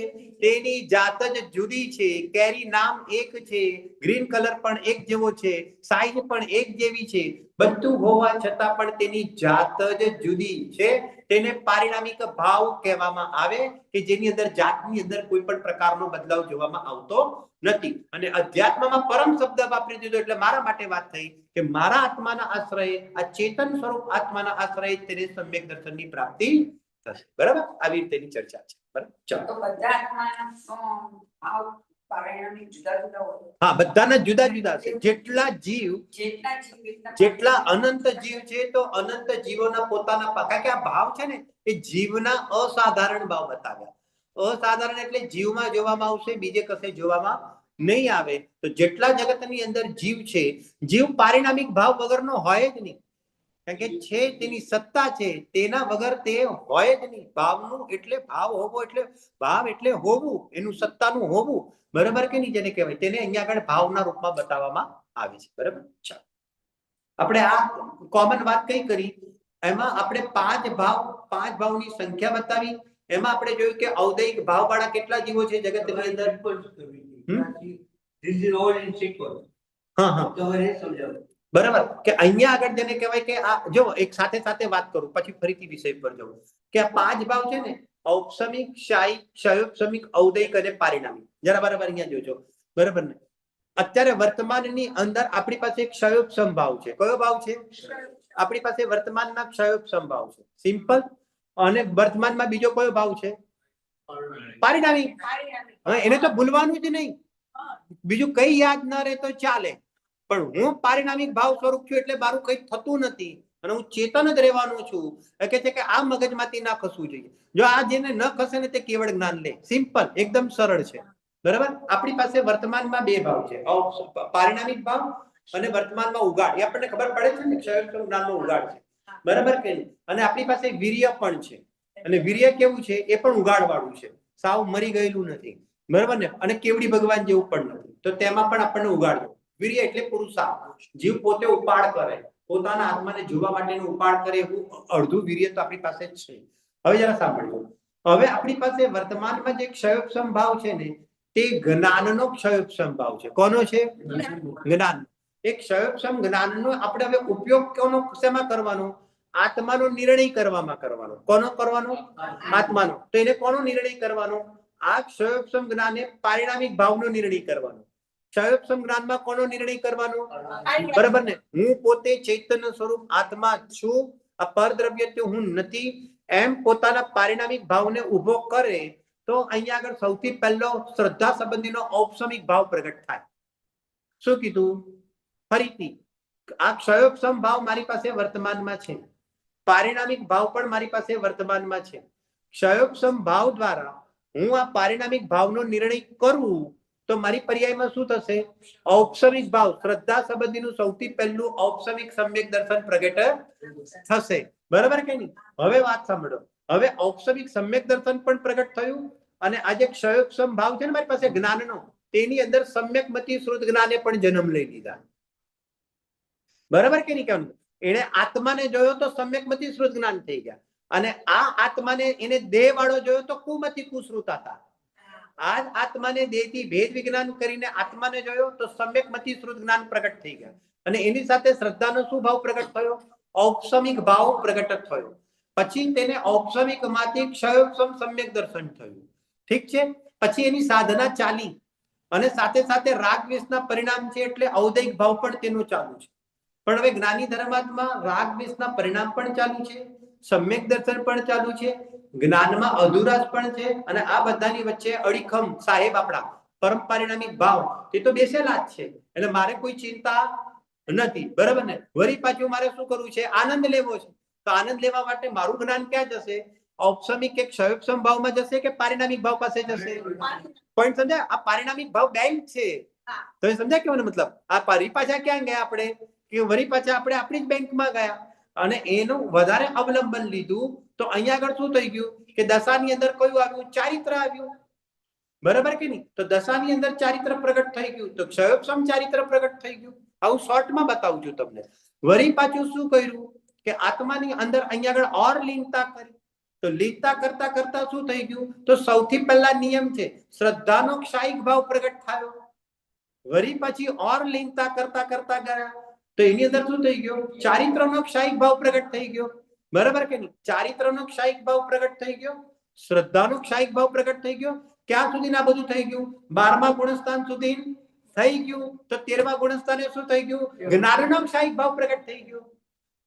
તેની જાત જ જુદી છે. કેરી નામ એક છે, ગ્રીન કલર પણ એક જેવો છે, સાઈઝ પણ એક જેવી છે, બધું હોવા છતાં પણ તેની જાત જ જુદી છે. તેને પારિણામિક ભાવ કહેવામાં આવે કે જેની અંદર જાતની અંદર કોઈ પણ પ્રકારનો બદલાવ જોવામાં આવતો નથી. અને અધ્યાત્મમાં પરમ શબ્દ વાપરી દીધો એટલે મારા માટે વાત થઈ કે મારા આત્માના આશ્રય, આ ચેતન સ્વરૂપ આત્માના આશ્રય તેને સમ્યક દર્શનની પ્રાપ્તિ થશે. બરાબર? આવી રીતેની ચર્ચા છે. બરાબર? ચાલો. તો બધા આત્માના ભાવ પારિણામિક જુદા જુદા હોય. હા, બધાના જુદા જુદા છે. જેટલા જીવ, જેટલા જીવ એટલા જેટલા અનંત જીવ છે તો અનંત જીવોના પોતાના કારણ કે આ ભાવ છે ને એ જીવના અસાધારણ ભાવ બતાવ્યા. અસાધારણ એટલે જીવમાં જોવામાં આવશે, બીજે કશે જોવામાં નહીં આવે. તો જેટલા જગતની અંદર જીવ છે, જીવ પારિણામિક ભાવ વગરનો હોય જ નહીં. કારણ કે છે તેની સત્તા છે, તેના વગર તે હોય જ નહીં. ભાવનું એટલે ભાવ હોવો, એટલે ભાવ એટલે હોવું, એનું સત્તાનું હોવું. બરાબર કે નહીં? જેને કહેવાય તેને અહીંયા આગળ ભાવના રૂપમાં બતાવવામાં આવે છે. બરાબર? ચાલો, આપણે આ કોમન વાત કઈ કરી, એમાં આપણે પાંચ ભાવની સંખ્યા બતાવી. એમાં આપણે જોયું કે ઔદૈહિક ભાવ વાળા કેટલા જીવો છે જગતની અંદર? બરાબર કે અહીંયા આગળ જેને કહેવાય કે આ જો એક સાથે સાથે વાત કરું પછી ફરીથી વિષય પર જવું કે આ પાંચ ભાવ છે ને, ઔપસમિક, શાયિક, ક્ષયોપસમિક, ઔદૈહિક અને પારિણામિક. જરા બરાબર અહીંયા જોજો. બરાબર ને? અત્યારે વર્તમાનની અંદર આપણી પાસે એક ક્ષયોપસમ ભાવ છે. કયો ભાવ છે? આપણી પાસે વર્તમાનમાં ક્ષયોપસમ ભાવ છે. સિમ્પલ. અને વર્તમાનમાં બીજો કયો ભાવ છે? પારિણામિક. હા, એને તો ભૂલવાનું જ નહીં. બીજું કઈ યાદ ન રહે તો ચાલે, પણ હું પારિણામિક ભાવ સ્વરૂપ છું એટલે મારું કઈ થતું નથી અને હું ચેતન જ રહેવાનું છું. કે છે કે આ મગજમાંથી ના ખસવું જોઈએ. જો આ જેને ન ખસે ને તે કેવળ જ્ઞાન લે. સિમ્પલ, એકદમ સરળ છે. બરાબર? આપણી પાસે વર્તમાનમાં બે ભાવ છે, પારિણામિક ભાવ અને વર્તમાનમાં ઉગાડ. એ આપણને ખબર પડે છે ને, ક્ષયોપસમ જ્ઞાનનો ઉગાડ છે. બરાબર કે નહીં? અને આપણી પાસે વીર્ય પણ છે, અને વીર્ય કેવું છે? એ પણ ઉગાડ વાળું છે, સાવ મરી ગયેલું નથી. બરાબર ને? અને કેવડી ભગવાન જેવું પણ નથી. તો તેમાં પણ આપણને ઉગાડ. વીર્ય એટલે પુરુષાર્થ. જીવ પોતે ઉપાડ કરે, પોતાના આત્માને જોવા માટેનો ઉપાડ કરે, એવું અડધું વીર્ય તો આપણી પાસે જ છે. હવે જરા સાંભળજો. હવે આપણી પાસે વર્તમાનમાં જે ક્ષયોપસમ ભાવ છે ને, તે જ્ઞાનનો ક્ષયોપસમ ભાવ છે. કોનો છે? જ્ઞાન. એક ક્ષયોપસમ જ્ઞાનનો આપણે હવે ઉપયોગ કોનો શેમાં કરવાનો? આત્માનો નિર્ણય કરવામાં કરવાનો. કોનો કરવાનો? આત્માનો. તો એને કોનો નિર્ણય કરવાનો? આ ક્ષયોપસમ જ્ઞાને પારિણામિક ભાવનો નિર્ણય કરવાનો. ક્ષયોપસમ જ્ઞાનમાં કોનો નિર્ણય કરવાનો? બરાબર ને? હું પોતે ચૈતન્ય સ્વરૂપ આત્મા છું, આ પરદ્રવ્ય હું નથી, એમ પોતાના પારિણામિક ભાવને ઉભો કરે તો અહીંયા આગળ સૌથી પહેલો શ્રદ્ધા સંબંધીનો ઔપસમિક ભાવ પ્રગટ થાય. શું કીધું? ફરીથી, આ ક્ષયોપસમ ભાવ મારી પાસે વર્તમાનમાં છે, પારિણામિક ભાવ પણ મારી પાસે વર્તમાનમાં છે. ક્ષયોપસમ ભાવ દ્વારા હું આ પારિણામિક ભાવનો નિર્ણય કરું તો મારી પર્યાયમાં શું થશે? ઔપસમિક ભાવ, શ્રદ્ધા સંબંધીનું સૌથી પહેલું ઔપસમિક સમ્યક દર્શન પ્રગટ થશે. બરાબર કે નહીં? હવે વાત સાંભળો. હવે ઔપસમિક સમ્યક દર્શન પણ પ્રગટ થયું અને આજે ક્ષયોપસમ ભાવ છે ને મારી પાસે જ્ઞાનનો, તેની અંદર સમ્યકમતી શ્રુત જ્ઞાને પણ જન્મ લઈ લીધા. બરાબર કે નહીં? કેમ? એને આત્માને જોયો તો સમ્યકમતી શ્રુત જ્ઞાન થઈ ગયા, અને આ આત્માને એને દેહ વાળો જોયો તો કુમતી કુશ્રુત હતા. આ જ આત્માને દેહથી ભેદ વિજ્ઞાન કરીને આત્માને જોયો તો સમ્યકમતી શ્રુત જ્ઞાન પ્રગટ થઈ ગયા, અને એની સાથે શ્રદ્ધાનો શું ભાવ પ્રગટ થયો? ઔપસમિક ભાવ પ્રગટ થયો. પછી તેને ઔપસમિક માંથી ક્ષયોપસમ સમ્યક દર્શન થયું. ઠીક છે? પછી એની સાધના ચાલી અને સાથે સાથે રાગ દ્વેષના પરિણામ છે એટલે ઔદૈહિક ભાવ પણ તેનો ચાલુ છે. પણ હવે જ્ઞાની ધર્માત્મા રાગ દ્વેષના પરિણામ પણ ચાલુ છે, સમ્યક દર્શન પણ ચાલુ છે, જ્ઞાનમાં અધુરાશ પણ છે, અને આ બધાની વચ્ચે અડીખમ સાહેબ આપણા પરમ પારિણામિક ભાવ તે તો બેસેલા જ છે. એટલે મારે કોઈ ચિંતા નથી. બરાબર ને? વળી પાછું મારે શું કરવું છે? આનંદ લેવો છે. તો આનંદ લેવા માટે મારું જ્ઞાન ક્યાં જશે? ઔપસમિક કે ક્ષયોપસમ ભાવમાં જશે કે પારિણામિક ભાવ પાસે જશે? પોઈન્ટ સમજાય? આ પારિણામિક ભાવ બેંક છે. તમે સમજાય કેવાનો મતલબ? આ વળી પાછા ક્યાં ગયા આપણે? કે વળી પાછા આપણે આપણી જ બેંકમાં ગયા અને એનું વધારે અવલંબન લીધું તો અહીંયા આગળ શું થઈ ગયું કે દશાની અંદર કયું આવ્યું? ચારિત્ર આવ્યું. બરાબર કે નહીં? તો દશાની અંદર ચારિત્ર પ્રગટ થઈ ગયું તો ક્ષયોપસમ ચારિત્ર પ્રગટ થઈ ગયું. આવું શોર્ટમાં બતાવું છું તમને. વળી પાછું શું કર્યું કે આત્માની અંદર અહીંયા આગળ ઓર લીનતા કરી. તો લીનતા કરતા કરતા શું થઈ ગયું? તો સૌથી પહેલા નિયમ છે શ્રદ્ધાનો ક્ષાયિક ભાવ પ્રગટ થયો. વળી પછી ઓર લીનતા કરતા કરતા ગયા તો એની અંદર શું થઈ ગયો? ચારિત્રનો ક્ષાયિક ભાવ પ્રગટ થઈ ગયો. બરાબર કે નહીં? ચારિત્રનો ક્ષાયિક ભાવ પ્રગટ થઈ ગયો, શ્રદ્ધાનો ક્ષાયિક ભાવ પ્રગટ થઈ ગયો. ક્યાં સુધી આ બધું થઈ ગયું? 12મા ગુણસ્થાન સુધી થઈ ગયું. તો 13મા ગુણસ્થાને શું થઈ ગયું? જ્ઞાનનો ક્ષાયિક ભાવ પ્રગટ થઈ ગયો.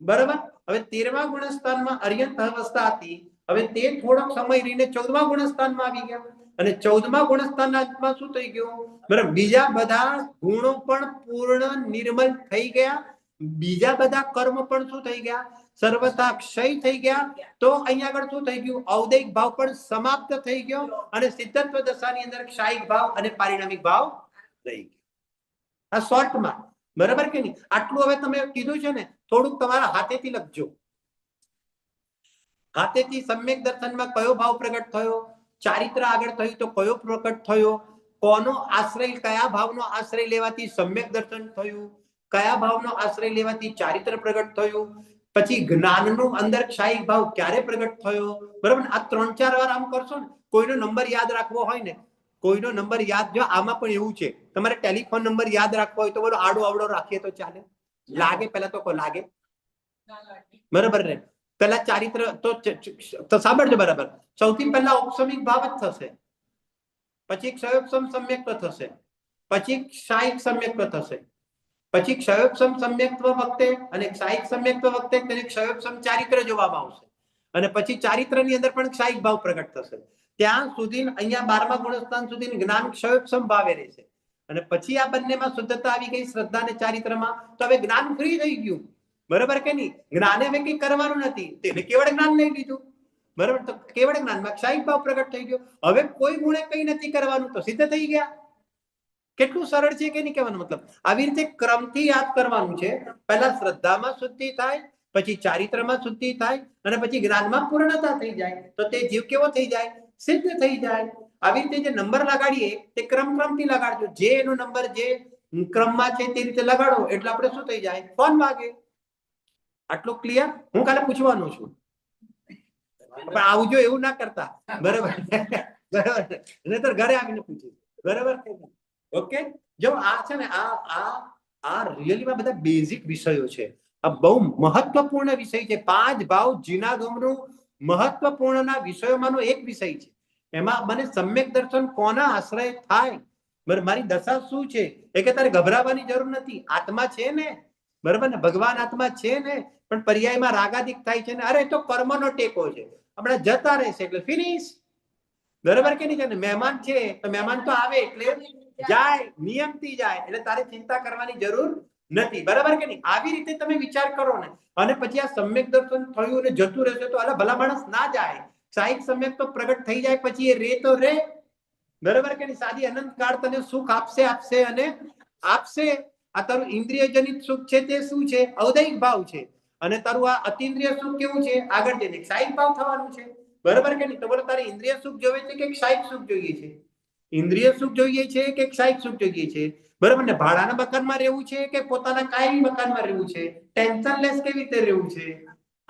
બરાબર. હવે 13મા ગુણસ્થાનમાં અર્યંત અવસ્થા હતી. હવે તે થોડોક સમય રહીને 14મા ગુણસ્થાનમાં આવી ગયા અને 14મા ગુણસ્થાનના અંતમાં શું થઈ ગયું? બરાબર. બીજા બધા ગુણો પણ પૂર્ણ નિર્મલ થઈ ગયા. બીજા બધા કર્મ પણ શું થઈ ગયા? સર્વથા ક્ષય થઈ ગયા. તો અહીંયા આગળ શું થઈ ગયું? ઔદૈક ભાવ પણ સમાપ્ત થઈ ગયો અને સિદ્ધત્વ દશાની અંદર ક્ષાયિક ભાવ અને પારિણામિક ભાવ રહી ગયો. આ શોર્ટમાં. બરાબર કે નહીં? આટલું હવે તમે કીધું છે ને, થોડુંક તમારા હાથેથી લખજો. હાથેથી સમ્યક દર્શનમાં કયો ભાવ પ્રગટ થયો, ચારિત્ર આગળ થયું તો કયો પ્રગટ થયો, કોનો આશ્રય, કયા ભાવનો આશ્રય લેવાથી સમ્યક દર્શન થયું, કયા ભાવનો આશ્રય લેવાથી ચારિત્ર પ્રગટ થયું, પછી જ્ઞાનનો અંદર ક્ષાયિક ભાવ ક્યારે પ્રગટ થયો. બરાબર. આ 3-4 વાર આમ કરશો ને, કોઈનો નંબર યાદ રાખવો હોય ને, કોઈનો નંબર યાદ, જો આમાં પણ એવું છે, તમારે ટેલિફોન નંબર યાદ રાખવો હોય તો બોલો આડો આવડો રાખીએ તો ચાલે? લાગે? પહેલા તો લાગે? બરાબર ને? પહેલા ચારિત્ર તો સાંભળજો. બરાબર. સૌથી પહેલા ઔપસમિક ભાવ જ થશે, પછી ક્ષયોપસમ સમ્યક્ત્વ થશે, પછી ક્ષાયિક સમ્યક્ત્વ થશે, પછી ક્ષયોપસમ સમ્યક્ત્વ વખતે અને ક્ષાયિક સમ્યક્ત્વ વખતે તેને ક્ષયોપસમ ચારિત્ર જોવામાં આવશે અને પછી ચારિત્રની અંદર પણ ક્ષાયિક ભાવ પ્રગટ થશે. ત્યાં સુધી અહીંયા 12મા ગુણસ્થાન સુધી જ્ઞાન ક્ષયોપસમ ભાવે રહેશે અને પછી આ બંનેમાં શુદ્ધતા આવી ગઈ, શ્રદ્ધા અને ચારિત્રમાં. તો હવે જ્ઞાન ફ્રી થઈ ગયું. બરાબર કે નહીં? જ્ઞાને હવે કઈ કરવાનું નથી, તેને કેવળ જ્ઞાન લઈ લીધું. બરાબર. તો કેવળ જ્ઞાનમાં ક્ષાયિક ભાવ પ્રગટ થઈ ગયો. હવે કોઈ ગુણે કઈ નથી કરવાનું, તો સિદ્ધ થઈ ગયા. કેટલું સરળ છે કે નહીં કહેવાનો મતલબ? આવી રીતે ક્રમથી યાદ કરવાનું છે. પહેલા શ્રદ્ધામાં શુદ્ધિ થાય, પછી ચારિત્રમાં શુદ્ધિ થાય અને પછી જ્ઞાનમાં પૂર્ણતા થઈ જાય. તો તે જીવ કેવો થઈ જાય? સિદ્ધ થઈ જાય. આવી રીતે જે નંબર લગાડીએ તે ક્રમથી લગાડજો. જે એનો નંબર જે ક્રમમાં છે તે રીતે લગાડો એટલે આપણે શું થઈ જાય? ફોન વાગે. આટલું ક્લિયર? હું કાલે પૂછવાનું છું, પણ આવજો એવું ના કરતા. બરાબર. બરાબર. નહીતર ઘરે આવીને પૂછીશ. બરાબર. ઓકે. જો આ છે ને, આ રિયલીમાં બધા બેઝિક વિષયો છે. આ બહુ મહત્વપૂર્ણ વિષય છે. 5 ભાવ જીનાગમનું મહત્વપૂર્ણના વિષયોમાંનો એક વિષય છે. એમાં મને સમ્યક દર્શન કોના આશ્રય થાય, મારી દશા શું છે એ કે તારે ગભરાવાની જરૂર નથી. આત્મા છે ને, બરાબર ને? ભગવાન આત્મા છે ને, પણ પર્યાયમાં રાગાદિક થાય છે ને. અરે તો કર્મનો ટેકો છે, હમણાં જતા રહેશે એટલે ફિનિશ. બરાબર કે નહીં? મહેમાન છે તો મહેમાન તો આવે એટલે જાય, નિયમથી જાય, એટલે તારે ચિંતા કરવાની જરૂર નથી. બરાબર કે નહીં? આવી રીતે તમે વિચાર કરો ને, અને પછી આ સમ્યક દર્શન થયું અને જતું રહેશે તો અલા ભલા માણસ ના જાય. ક્ષાયિક સમ્યક તો પ્રગટ થઈ જાય પછી એ રે તો રે. બરાબર કે નહીં? સાદી અનંત કાળ તને સુખ આપશે અને આપશે. આ તારું ઇન્દ્રિય જનિત સુખ છે તે શું છે? ઔદૈહિક ભાવ છે. અને તારું આ અતિન્દ્રિય સુખ કેવું છે? આગળ જઈને ક્ષાયિક ભાવ થવાનું છે. બરાબર કે નહીં? તો બોલો તારે ઇન્દ્રિય સુખ જોઈએ છે કે ક્ષાયિક સુખ જોઈએ છે? ઇન્દ્રિય સુખ જોઈએ છે કે ક્ષાયિક સુખ જોઈએ છે? બરાબર ને? ભાડાના મકાનમાં રહેવું છે કે પોતાના કાયમી મકાનમાં રહેવું છે? ટેન્શનલેસ કેવી રીતે રહેવું છે?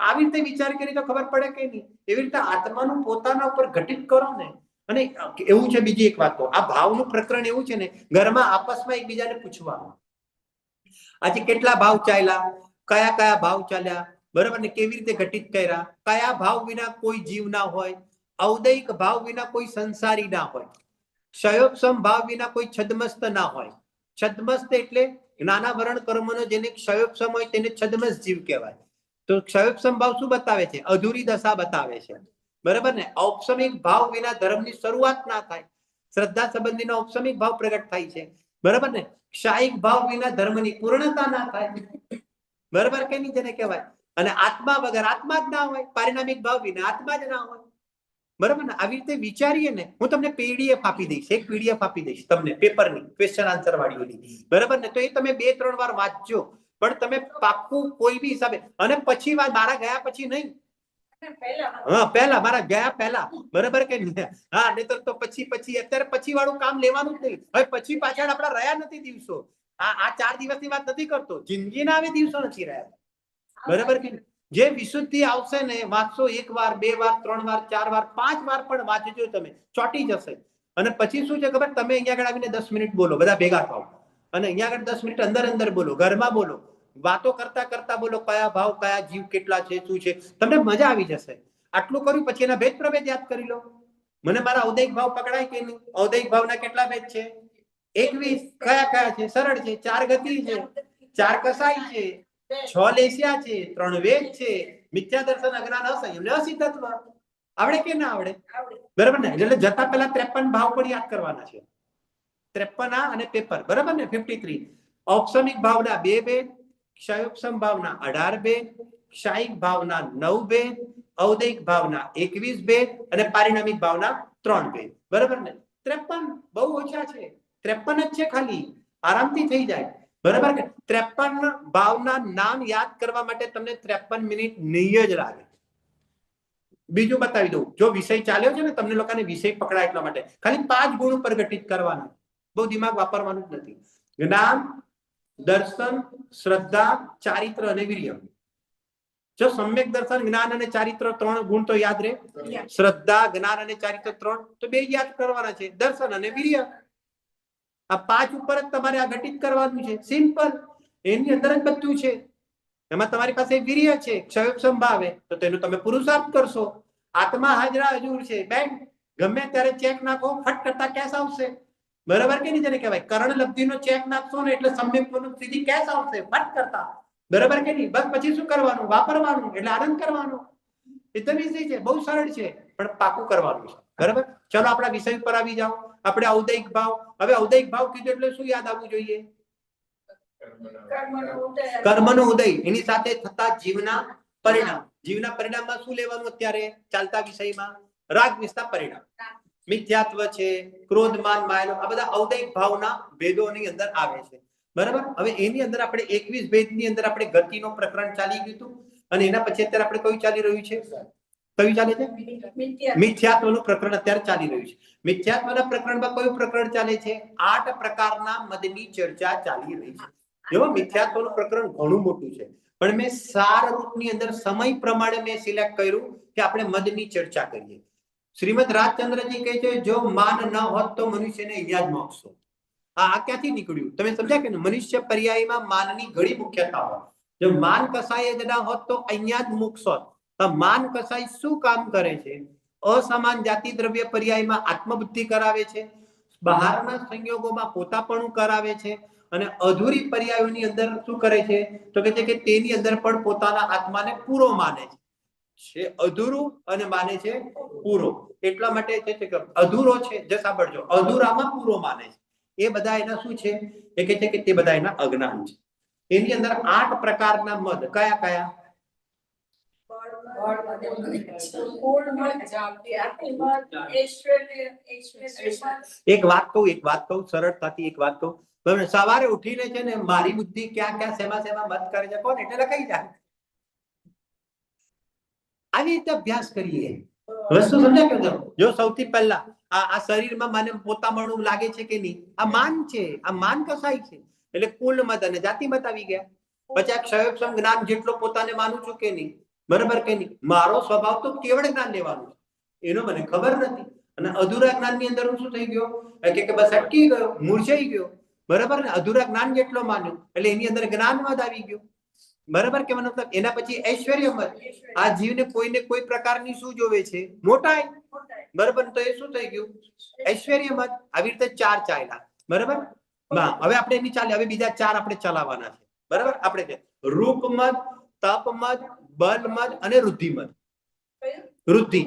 આવી રીતે વિચાર કરી તો ખબર પડે કે નહીં? એવી રીતે આત્માનું પોતાના ઉપર ઘટિત કરો ને. અને એવું છે, બીજી એક વાત તો, આ ભાવનું પ્રકરણ એવું છે ને, ઘરમાં આપસમાં એકબીજાને પૂછવાનું, આજે કેટલા ભાવ ચાલ્યા, કયા કયા ભાવ ચાલ્યા, બરાબર ને? કેવી રીતે ઘટિત કર્યા? કયા ભાવ વિના કોઈ જીવ ના હોય? ઔદૈહિક ભાવ વિના કોઈ સંસારી ના હોય. ક્ષયોપસમ ભાવ વિના કોઈ છદ્મસ્ત ના હોય. છદ્મસ્ત એટલે જ્ઞાનાવરણ કર્મનો જેને ક્ષયોપસમ હોય તેને છદ્મસ્ત જીવ કહેવાય. તો ક્ષયોપસમ ભાવ શું બતાવે છે? અધૂરી દશા બતાવે છે. બરાબર ને? ઔપસમિક ભાવ વિના ધર્મની શરૂઆત ના થાય. શ્રદ્ધા સંબંધીનો ઔપસમિક ભાવ પ્રગટ થાય છે. બરાબર ને? ક્ષાયિક ભાવ વિના ધર્મની પૂર્ણતા ના થાય. બરાબર કે નહીં? જેને કહેવાય. અને આત્મા વગર આત્મા જ ના હોય. પારિણામિક ભાવ વિના આત્મા જ ના હોય. બરાબર ને? આવી રીતે વિચારીએ ને, હું તમને પીડીએફ આપી દઈશ, એક પીડીએફ આપી દઈશ તમને પેપરની, ક્વેશ્ચન આન્સર વાળી. બરાબર ને? તો એ તમે 2-3 વાર વાંચજો, પણ તમે પાક્કું કોઈ બી હિસાબે. અને પછી મારા ગયા પછી નહીં, પહેલા મારા ગયા પહેલા. બરાબર કે નહીં? હા, નહીં તો પછી અત્યારે પછી વાળું કામ લેવાનું જ નહીં. હવે પછી પાછળ આપડા રહ્યા નથી દિવસો. આ 4 દિવસની વાત નથી કરતો, જિંદગીના હવે દિવસો નથી રહ્યા, બરાબર કે જે વિશુદ્ધિ આવશે ને વાંચશો 1 વાર 2 વાર 3 વાર 4 વાર 5 વાર પણ વાંચજો તમે, ચોટી જશે. અને પછી શું છે ખબર, તમે અહીંયા આગળ આવીને 10 મિનિટ બોલો, બધા ભેગા થાવ અને અહીંયા આગળ 10 મિનિટ અંદર બોલો, ઘરમાં બોલો, વાતો કરતા કરતા બોલો, કયા ભાવ કયા જીવ કેટલા છે, શું છે, તમને મજા આવી જશે. આટલું કર્યું પછી એના ભેદ પ્રભેદ યાદ કરી લો. મને મારા ઔદૈહિક ભાવ પકડાય કે નહીં? ઔદૈહિક ભાવના કેટલા ભેદ છે? 21. કયા કયા છે? સરળ છે. 4 ગતિ છે, 4 કસાઈ છે, 6 લેસ્યા છે, 3 વેદ છે, મિથ્યા દર્શન, અજ્ઞાન, અસંયમ ને અસિદ્ધત્વ. આવડે કે ના આવડે? બરાબર ને? એટલે જતા પહેલા 53 ભાવ પણ યાદ કરવાના છે. 53 આ અને પેપર, બરાબર ને? 53. ઔપસમિક ભાવના 2 ભેદ, ક્ષયોપસમ ભાવના 18 ભેદ, ક્ષાયિક ભાવના 9 ભેદ, ઔદૈહિક ભાવના 21 ભેદ અને પારિણામિક ભાવના 3 ભેદ, બરાબર ને? 53 બહુ ઓછા છે, 53 જ છે ખાલી, આરામથી થઈ જાય, બરાબર કે? 53 ભાવના નામ યાદ કરવા માટે તમને 53 મિનિટ નહીં જ લાગે. બીજું બતાવી દઉં, જો વિષય ચાલ્યો છે ને, તમને લોકોને વિષય પકડાય એટલા માટે ખાલી 5 ગુણ ઉપર ઘટિત કરવાના, બહુ દિમાગ વાપરવાનું જ નથી. જ્ઞાન, દર્શન, શ્રદ્ધા, ચારિત્ર અને વીર્ય. જો સમ્યક દર્શન, જ્ઞાન અને ચારિત્ર 3 ગુણ તો યાદ રહે. શ્રદ્ધા, જ્ઞાન અને ચારિત્ર 3 તો 2 યાદ કરવાના છે, દર્શન અને વીર્ય. આ 5 ઉપર જ તમારે આ ઘટિત કરવાનું છે, સિમ્પલ. એની અંદર જ બધું છે. એમાં તમારી પાસે વીર્ય છે, ક્ષયોપસમ ભાવે, તો તેનું તમે પુરુષાર્થ કરશો. આત્મા હાજરા હજુર છે, બેન ગમે ત્યારે ચેક નાખો, ફટ કરતા કેશ આવશે, બરાબર કે નહીં? જેને કહેવાય કરણ લબ્ધિનો ચેક નાખશો ને એટલે સમ્યકનો સીધી કેશ આવશે ફટ કરતા, બરાબર કે નહીં? બસ પછી શું કરવાનું? વાપરવાનું, એટલે આનંદ કરવાનો. એકદમ ઈઝી છે, બહુ સરળ છે, પણ પાકું કરવાનું છે, બરાબર? ચલો આપણા વિષય પર આવી જાઓ. આપણે ઔદૈહિક ભાવ. હવે ઔદૈહિક ભાવ કીધું એટલે શું યાદ આવવું જોઈએ? કર્મનો ઉદય, એની સાથે થતા જીવના પરિણામ. જીવના પરિણામમાં શું લેવાનું અત્યારે ચાલતા વિષયમાં? રાગ દ્વેષના પરિણામ, મિથ્યાત્વ છે, ક્રોધ માન માયા, આ બધા ઔદૈહિક ભાવના ભેદોની અંદર આવે છે, બરાબર? હવે એની અંદર આપણે 21 ભેદની અંદર આપણે ગતિનો પ્રકરણ ચાલી ગયું હતું અને એના પછી અત્યારે આપણે કયું ચાલી રહ્યું છે? કયું ચાલે છે? મિથ્યાત્વનું પ્રકરણ અત્યારે ચાલી રહ્યું છે. મિથ્યાત્વના પ્રકરણમાં કયું પ્રકરણ ચાલે છે? 8 પ્રકારના મદની ચર્ચા ચાલી રહી છે. જો મિથ્યાત્વનું પ્રકરણ ઘણું મોટું છે, પણ મેં સાર રૂપની અંદર સમય પ્રમાણે મેં સિલેક્ટ કર્યું કે આપણે મદની ચર્ચા કરીએ. શ્રીમદ રાજચંદ્રજી કહે છે, જો માન ન હોત તો મનુષ્યને અહીંયા જ મોક્ષ હોત. આ ક્યાંથી નીકળ્યું? તમે સમજ્યા કે મનુષ્ય પર્યાયમાં માનની ઘણી મુખ્યતા હોય. જો માન કસાય જ ના હોત તો અહીંયા જ મોક્ષ હોત. માન કસાય શું કામ કરે છે? અસમાન જાતિ દ્રવ્ય પર્યાયમાં આત્મબુદ્ધિ કરાવે છે, બહારના સંયોગોમાં પોતાપણું કરાવે છે, અને અધૂરી પર્યાયોની અંદર શું કરે છે? તો કહે છે કે તેની અંદર પણ પોતાના આત્માને પૂરો માને છે, અધૂરું અને માને છે પૂરો. એટલા માટે છે કે અધૂરો છે, જે સાંભળજો, અધૂરામાં પૂરો માને છે. એ બધા એના શું છે? એ કહે છે કે તે બધા એના અજ્ઞાન છે. એની અંદર 8 પ્રકારના મદ. કયા કયા? એક વાત કહું સરળતાથી, એક વાત કહું. સવારે ઉઠીને છે ને મારી બુદ્ધિ ક્યાં ક્યાં શેમાં મત કરે છે કોણ એટલે લખાઈ જાય. આવી રીતે અભ્યાસ કરીએ. વસ્તુ સમજ્યા કે? જો સૌથી પહેલા આ શરીરમાં મને પોતાપણું લાગે છે કે નહીં? આ માન છે, આ માન કસાય છે, એટલે કુલ મત અને જાતિ મત આવી ગયા. પછી આ ક્ષયોપસમ જ્ઞાન જેટલો પોતાને માનું છું કે નહીં, બરાબર કે નહીં? મારો સ્વભાવ તો કેવળ જ્ઞાન લેવાનું છે, એનો મને ખબર નથી. અને અધૂરા જ્ઞાન ની અંદર હું શું થઈ ગયો કે બસ અટકી ગયો, મૂર્છાઈ ગયો, બરાબર ને? અધૂરા જ્ઞાન જેટલો માન્યો એટલે એની અંદર જ્ઞાનવાદ આવી ગયો, બરાબર કે? મતલબ એના પછી ઐશ્વર્ય મત. આ જીવને કોઈને કોઈ પ્રકારની શું જોવે છે? મોટાઈ, બરાબર? તો એ શું થઈ ગયું? ઐશ્વર્ય મત. આવી રીતે 4 ચાલ્યા, બરાબર? હવે આપણે એની ચાલે, હવે બીજા 4 આપણે ચલાવવાના છે, બરાબર? આપણે રૂપ મત, તપ મત, બલ મત અને વૃદ્ધિ મત. વૃદ્ધિ,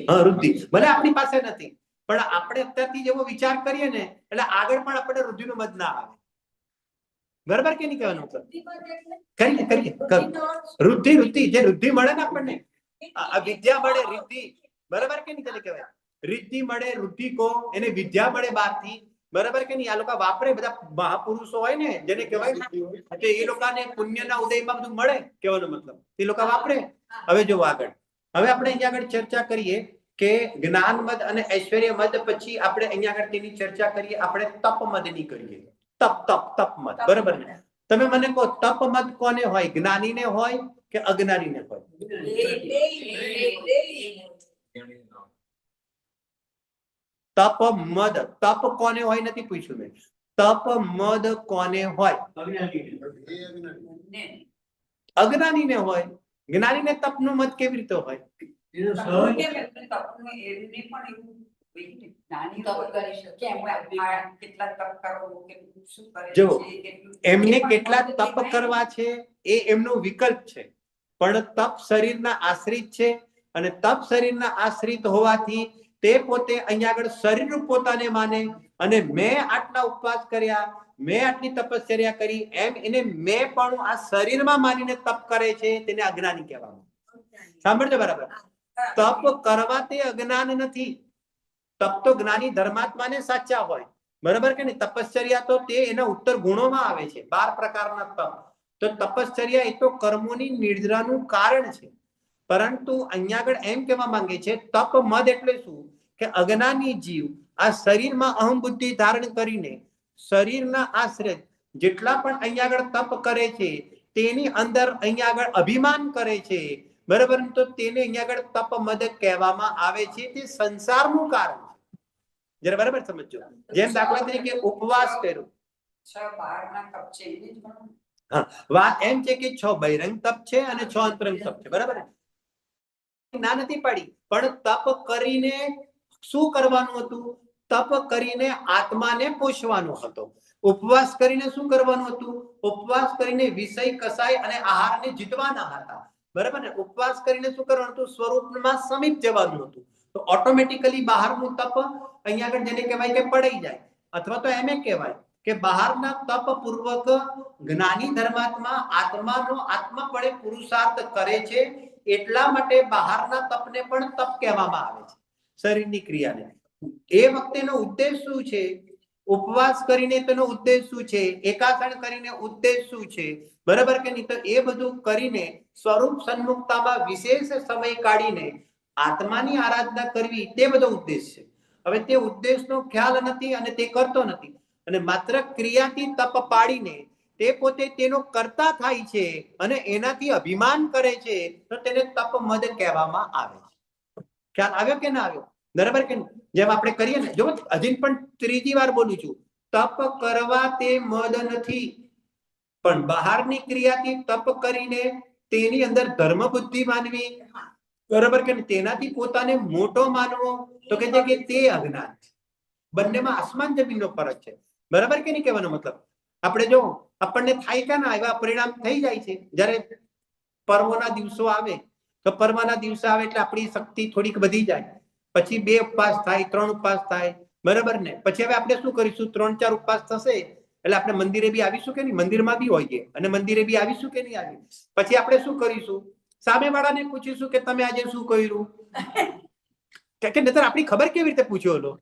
હા વૃદ્ધિ ભલે આપણી પાસે નથી, પણ આપણે અત્યારથી જેવો વિચાર કરીએ ને એટલે આગળ પણ આપણે વૃદ્ધિનો મત ના આવે, બરાબર કે નહીં? કહેવાનું કરીએ વૃદ્ધિ જે વૃદ્ધિ મળે ને આપણને, વિદ્યા મળે, રિદ્ધિ, બરાબર કે નહીં? કહેવાય રિદ્ધિ મળે, વૃદ્ધિ કો એને વિદ્યા મળે બહારથી, બરાબર કે નહીં? આ લોકો વાપરે, બધા મહાપુરુષો હોય ને જેને કહેવાય કે એ લોકોને પુણ્યના ઉદયમાં બધું મળે, કહેવાનો મતલબ એ લોકો વાપરે. હવે જો આગળ, હવે આપણે અહીંયા આગળ ચર્ચા કરીએ કે જ્ઞાન મદ અને ઐશ્વર્ય મદ પછી આપણે અહીંયા આગળ તેની ચર્ચા કરીએ, આપણે તપ મદની કરીએ. તપ મત, બરાબર ને? તમે મને કહો તપ મત કોને હોય, જ્ઞાનીને હોય કે અજ્ઞાનીને હોય? તપ મદ, તપ કોને હોય નથી પૂછ્યું મેં, તપ મદ કોને હોય? અજ્ઞાનીને હોય. જ્ઞાનીને તપનું મત કેવી રીતે હોય? એનો સહજ જો એમને કેટલા તપ કરવા છે એ એમનો વિકલ્પ છે, પણ તપ શરીરના આશ્રિત છે, અને તપ શરીરના આશ્રિત હોવાથી તે પોતે અહીંયા આગળ શરીર પોતાને માને, અને મેં આટલા ઉપવાસ કર્યા, મેં આટલી તપશ્ચર્યા કરી, એમ એને મેં પણ આ શરીરમાં માનીને તપ કરે છે, તેને અજ્ઞાની કહેવામાં. સાંભળજો બરાબર? તપ કરવા તે અજ્ઞાન નથી. તપ તો જ્ઞાની ધર્માત્માને સાચા હોય, બરાબર કે નહીં? તપશ્ચર્યા તો તે એના ઉત્તર ગુણોમાં આવે છે, 12 પ્રકારના તપ. તો તપશ્ચર્યા એ તો કર્મોની નિર્જરાનું કારણ છે, પરંતુ અહીંયા આગળ એમ કહેવા માંગે છે તપ મદ એટલે શું કે અજ્ઞાની જીવ આ શરીરમાં અહમ બુદ્ધિ ધારણ કરીને શરીરના આશ્રિત જેટલા પણ અહીંયા આગળ તપ કરે છે તેની અંદર અહીંયા આગળ અભિમાન કરે છે, બરાબર? તો તેને અહીંયા આગળ તપ મદ કહેવામાં આવે છે. તે સંસારનું કારણ છે. જરા બરાબર સમજો. જેમ દાખલા તરીકે ઉપવાસ કર્યો, હા, વાત એમ છે કે 6 બહિરંગ તપ છે અને 6 અંતરંગ તપ છે, બરાબર? ના નથી પાડી, પણ તપ કરીને શું કરવાનું હતું? તપ કરીને આત્માને પોષવાનો હતો. ઉપવાસ કરીને શું કરવાનું હતું? ઉપવાસ કરીને વિષય કસાય અને આહારને જીતવાના હતા, બરાબર ને? ઉપવાસ કરીને શું કરવાનું હતું? સ્વરૂપમાં સમીપ જવાનું હતું. તો ઓટોમેટિકલી બહારનું તપ અહીંયા આગળ જેને કહેવાય કે પડી જાય, અથવા તો એમ કહેવાય કે બહારના તપ પૂર્વક જ્ઞાની ધર્માત્મા આત્માનો આત્મપણે પુરુષાર્થ કરે છે, એટલા માટે બહારના તપને પણ તપ કહેવામાં આવે છે, શરીરની ક્રિયાને. એ વખતેનો ઉદ્દેશ શું છે? ઉપવાસ કરીને તેનો ઉદ્દેશ શું છે? એકાસન કરીને ઉદ્દેશ શું છે? બરાબર કે નહીં? તો એ બધું કરીને સ્વરૂપ સન્મુખતામાં વિશેષ સમય કાઢીને આત્માની આરાધના કરવી, તે બધો ઉદ્દેશ છે. હવે તે ઉદ્દેશનો ખ્યાલ નથી અને તે કરતો નથી, અને માત્ર ક્રિયાથી તપ પાડીને તે પોતે તેનો કરતા થાય છે અને એનાથી અભિમાન કરે છે, તો તેને તપ મદ કહેવામાં આવે છે. ખ્યાલ આવ્યો કે ના આવ્યો? બરાબર કે નહીં? જેમ આપણે કરીએ ને, જો હજી પણ ત્રીજી વાર બોલું છું, તપ કરવા તે મદ નથી, પણ બહારની ક્રિયાથી તપ કરીને તેની અંદર ધર્મ બુદ્ધિ માનવી, બરાબર કે નહીં? તેનાથી પોતાને મોટો માનવો, તો કે છે કે તે અજ્ઞાન છે. બંનેમાં આસમાન જમીનનો ફરક છે, બરાબર કે નહીં? કહેવાનો મતલબ આપણે જો આપણને થાય કે ના એવા પરિણામ થઈ જાય છે. જ્યારે પર્વના દિવસો આવે તો પર્વના દિવસો આવે એટલે આપણી શક્તિ થોડીક વધી જાય, પછી 2 ઉપવાસ થાય, 3 ઉપવાસ થાય, બરાબર ને? પછી હવે આપણે શું કરીશું? 3-4 ઉપવાસ થશે એટલે આપણે મંદિરે બી આવીશું કે નહીં? મંદિરમાં બી હોઈએ અને મંદિરે બી આવીશું કે નહીં આવી? પછી આપણે શું કરીશું? સામેવાળાને પૂછીશું કે તમે આજે શું કર્યું? કે નતર આપણી ખબર કેવી રીતે પૂછ્યો?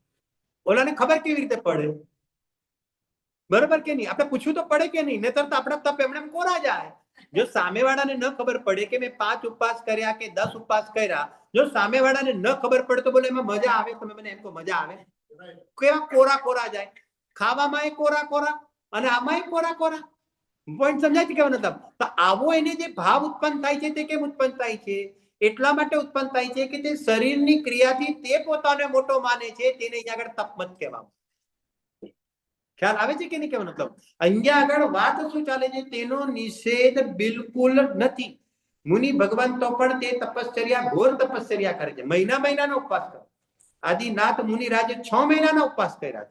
ઓલાને ખબર કેવી રીતે પડે? બરાબર કે નહીં? આપણે પૂછવું તો પડે કે નહીં? નતર તો આપણા તપ એમણે કોરા જાય. જો સામેવાળાને ન ખબર પડે કે મેં 5 ઉપવાસ કર્યા કે 10 ઉપવાસ કર્યા, જો સામેવાળાને ન ખબર પડે તો બોલે એમાં મજા આવે? તમે મને એમ કહો મજા આવે? કેવા કોરા કોરા જાય, ખાવામાં કોરા કોરા અને આમાં કોરા કોરા. પોઈન્ટ સમજાય છે કેવાનો મતલબ? તો આવો એને જે ભાવ ઉત્પન્ન થાય છે તે કેમ ઉત્પન્ન થાય છે? એટલા માટે ઉત્પન્ન થાય છે કે તે શરીરની ક્રિયાથી તે પોતાને મોટો માને છે, તેને અહીંયા આગળ તપમત કહેવામાં. ખ્યાલ આવે છે કે નહીં? કહેવાનો મતલબ અહીંયા આગળ વાત શું ચાલે છે તેનો નિષેધ બિલકુલ નથી. મુનિ ભગવાન તો પણ તે તપશ્ચર્યા, ઘોર તપશ્ચર્યા કરે છે, મહિનાનો ઉપવાસ કરે. આદિનાથ મુનિરાજે 6 મહિનાના ઉપવાસ કર્યા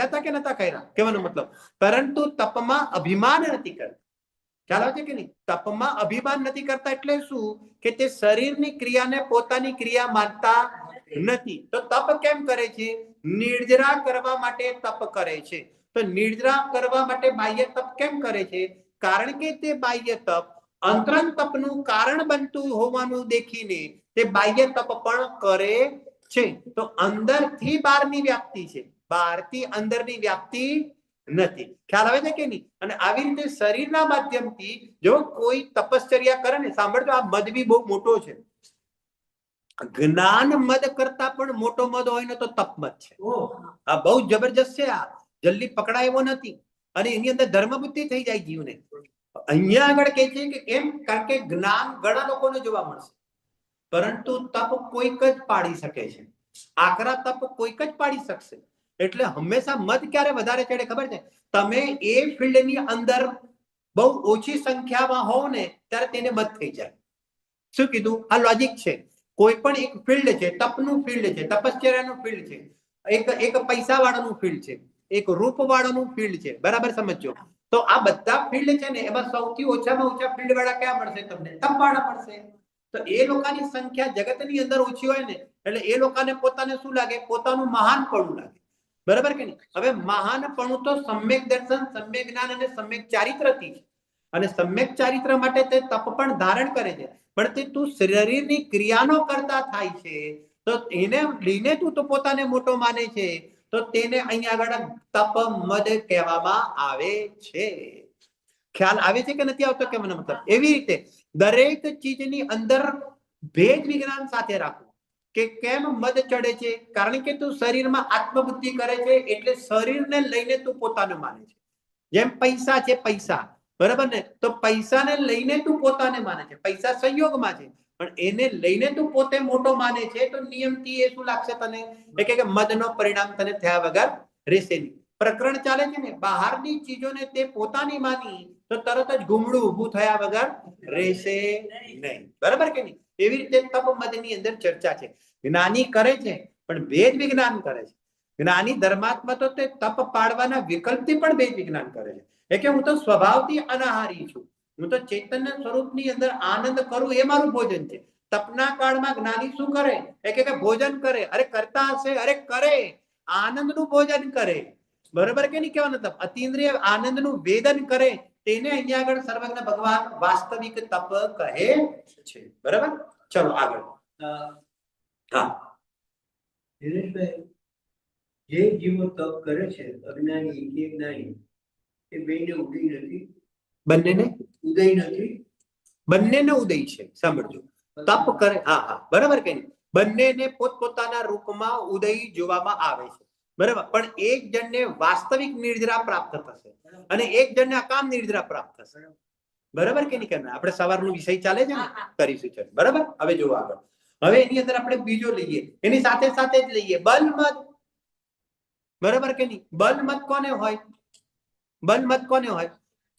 હતા કે નતા કર્યા? કહેવાનો મતલબ પરંતુ તપમાં અભિમાન નથી કરતા. ખ્યાલ આવે છે કે નહીં? તપમાં અભિમાન નથી કરતા એટલે શું કે તે શરીરની ક્રિયાને પોતાની ક્રિયા માનતા નથી. તો તપ કેમ કરે છે? નિર્જરા કરવા માટે તપ કરે છે. તો નિર્જરા કરવા માટે બાહ્ય તપ કેમ કરે છે? કારણ કે તે બાહ્ય તપ અંતરંગ તપનું કારણ બનતું હોવાનું દેખીને તે બાહ્ય તપ પણ કરે છે. તો અંદરથી બહારની વ્યાપ્તિ છે, બહારથી અંદરની વ્યાપ્તિ નથી. ખ્યાલ આવે છે કે નહીં? અને આવી રીતે શરીરના માધ્યમથી જો કોઈ તપશ્ચર્યા કરે ને, સાંભળજો આ મદ બી બહુ મોટો છે. જ્ઞાન મદ કરતા પણ મોટો મદ હોય ને તો તપ મદ છે. આ બહુ જબરજસ્ત છે. આ જલ્દી પકડાય એવો નથી. અને એની અંદર ધર્મ બુદ્ધિ થઈ જાય જીવને. અહીંયા આગળ કહે છે કે કેમ? કારણ કે જ્ઞાન ઘણા લોકોને જોવા મળશે, પરંતુ તપ કોઈક જ પાડી શકે છે. આકરા તપ કોઈક જ પાડી શકશે. એટલે હંમેશા મત ક્યારે વધારે ચડે ખબર છે? તમે એ ફિલ્ડની અંદર બહુ ઓછી સંખ્યામાં હોવ ને ત્યારે તેને મત થઈ જાય. શું કીધું? આ લોજિક છે. કોઈ પણ એક ફિલ્ડ છે, તપનું ફિલ્ડ છે, તપશ્ચર્યાનું ફિલ્ડ છે, એક પૈસા વાળાનું ફિલ્ડ છે, એક રૂપ વાળાનું ફિલ્ડ છે. બરાબર સમજો? તો આ બધા ફિલ્ડ છે ને એમાં સૌથી ઓછામાં ઓછા ફિલ્ડ વાળા ક્યાં મળશે તમને? તપ વાળા મળશે. તો એ લોકોની સંખ્યા જગતની અંદર ઓછી હોય ને એટલે એ લોકોને પોતાને શું લાગે? પોતાનું મહાનપણું લાગે. બરાબર કે નહીં? હવે મહાનપણું તો સમ્યક દર્શન, સમ્યક જ્ઞાન અને સમ્યક ચારિત્રથી છે. અને સમ્યક ચારિત્ર માટે તે તપ પણ ધારણ કરે છે. પણ તે તું શરીરની ક્રિયાનો કરતા થાય છે તો એને લઈને તું તો પોતાને મોટો માને છે, તો તેને અહીંયા આગળ તપ મદ કહેવામાં આવે છે. ખ્યાલ આવે છે કે નથી આવતો? કે મને મતલબ એવી રીતે દરેક ચીજની અંદર ભેદ વિજ્ઞાન સાથે રાખવું કે કેમ મદ ચડે છે? કારણ કે તું શરીરમાં આત્મબુદ્ધિ કરે છે એટલે શરીરને લઈને તું પોતાને માને છે. જેમ પૈસા છે, પૈસા, બરાબર ને? તો પૈસાને લઈને તું પોતાને માને છે. પૈસા સંયોગમાં છે પણ એને લઈને તું પોતે મોટો માને છે. તો નિયમથી એ શું લાગશે તને? એ કે મદનો પરિણામ તને થયા વગર રહેશે નહીં. પ્રકરણ ચાલે છે ને, બહારની ચીજોને તે પોતાની માની તો તરત જ ઘૂમડું ઊભું થયા વગર રહેશે નહીં. બરાબર કે નહીં? એવી રીતે તપ મદની અંદર ચર્ચા છે. જ્ઞાની કરે છે પણ ભેદ વિજ્ઞાન કરે છે. જ્ઞાની ધર્માત્મા તો તે તપ પાડવાના વિકલ્પથી પણ ભેદ વિજ્ઞાન કરે છે. એ કે હું તો સ્વભાવથી અનાહારી છું, હું તો ચૈતન્ય સ્વરૂપની અંદર આનંદ કરું એ મારું ભોજન છે. તપના કાળમાં જ્ઞાની શું કરે? એ કે ભોજન કરે. અરે કરતા હશે, અરે કરે, આનંદનું ભોજન કરે. બરાબર કે નહીં કહેવાનું? તપ અતિન્દ્રિય આનંદનું વેદન કરે. તેને અહીંયા આગળ સર્વજ્ઞ ભગવાન વાસ્તવિક તપ કહે છે. બરાબર? ચલો આગળ. હા, દિનેશભાઈ, જે જીવો તપ કરે છે, અજ્ઞાની કે જ્ઞાની, એ બેને ઉદય નથી? બંનેને ઉદય નથી? બંનેને ઉદય છે. સાંભળજો, તપ કરે, હા હા, બરાબર કે નહીં? બંનેને પોતપોતાના રૂપમાં ઉદય જોવામાં આવે છે. બરાબર? પણ એક જણને વાસ્તવિક નિર્જરા પ્રાપ્ત થશે અને એક જણને અકામ નિર્જરા પ્રાપ્ત થશે. બરાબર કે નહીં? કે આપણે સવારનો વિષય ચાલે છે ને, કરીશું. ચાલો, બરાબર. હવે જોવો આગળ. હવે એની અંદર આપણે બીજો લઈએ, એની સાથે સાથે જ લઈએ બલ મત. બરાબર કે નહીં? બલ મત કોને હોય? બલ મત કોને હોય?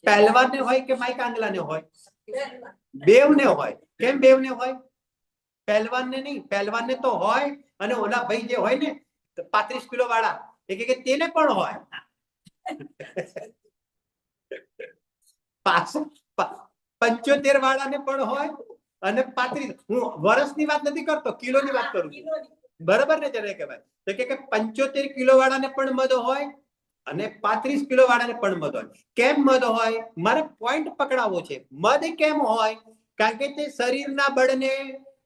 પહેલવાનને હોય કે માઈક આંગલાને હોય? બેવને હોય. કેમ બેવને હોય? પહેલવાનને નહીં. પહેલવાનને તો હોય અને ઓલા ભાઈ જે હોય ને 35 કિલો વાળા, એ કે તેને પણ હોય. 75 વાળાને પણ હોય અને 35. હું વર્ષની વાત નથી કરતો, કિલોની વાત કરું છું. બરાબર ને? જયારે કહેવાય તો કે 75 કિલો વાળાને પણ મદ હોય અને 35 કિલો વાળાને પણ મદ હોય. કેમ મદ હોય? મારે પોઈન્ટ પકડાવવો છે. મદ કેમ હોય? કારણ કે તે શરીરના બળને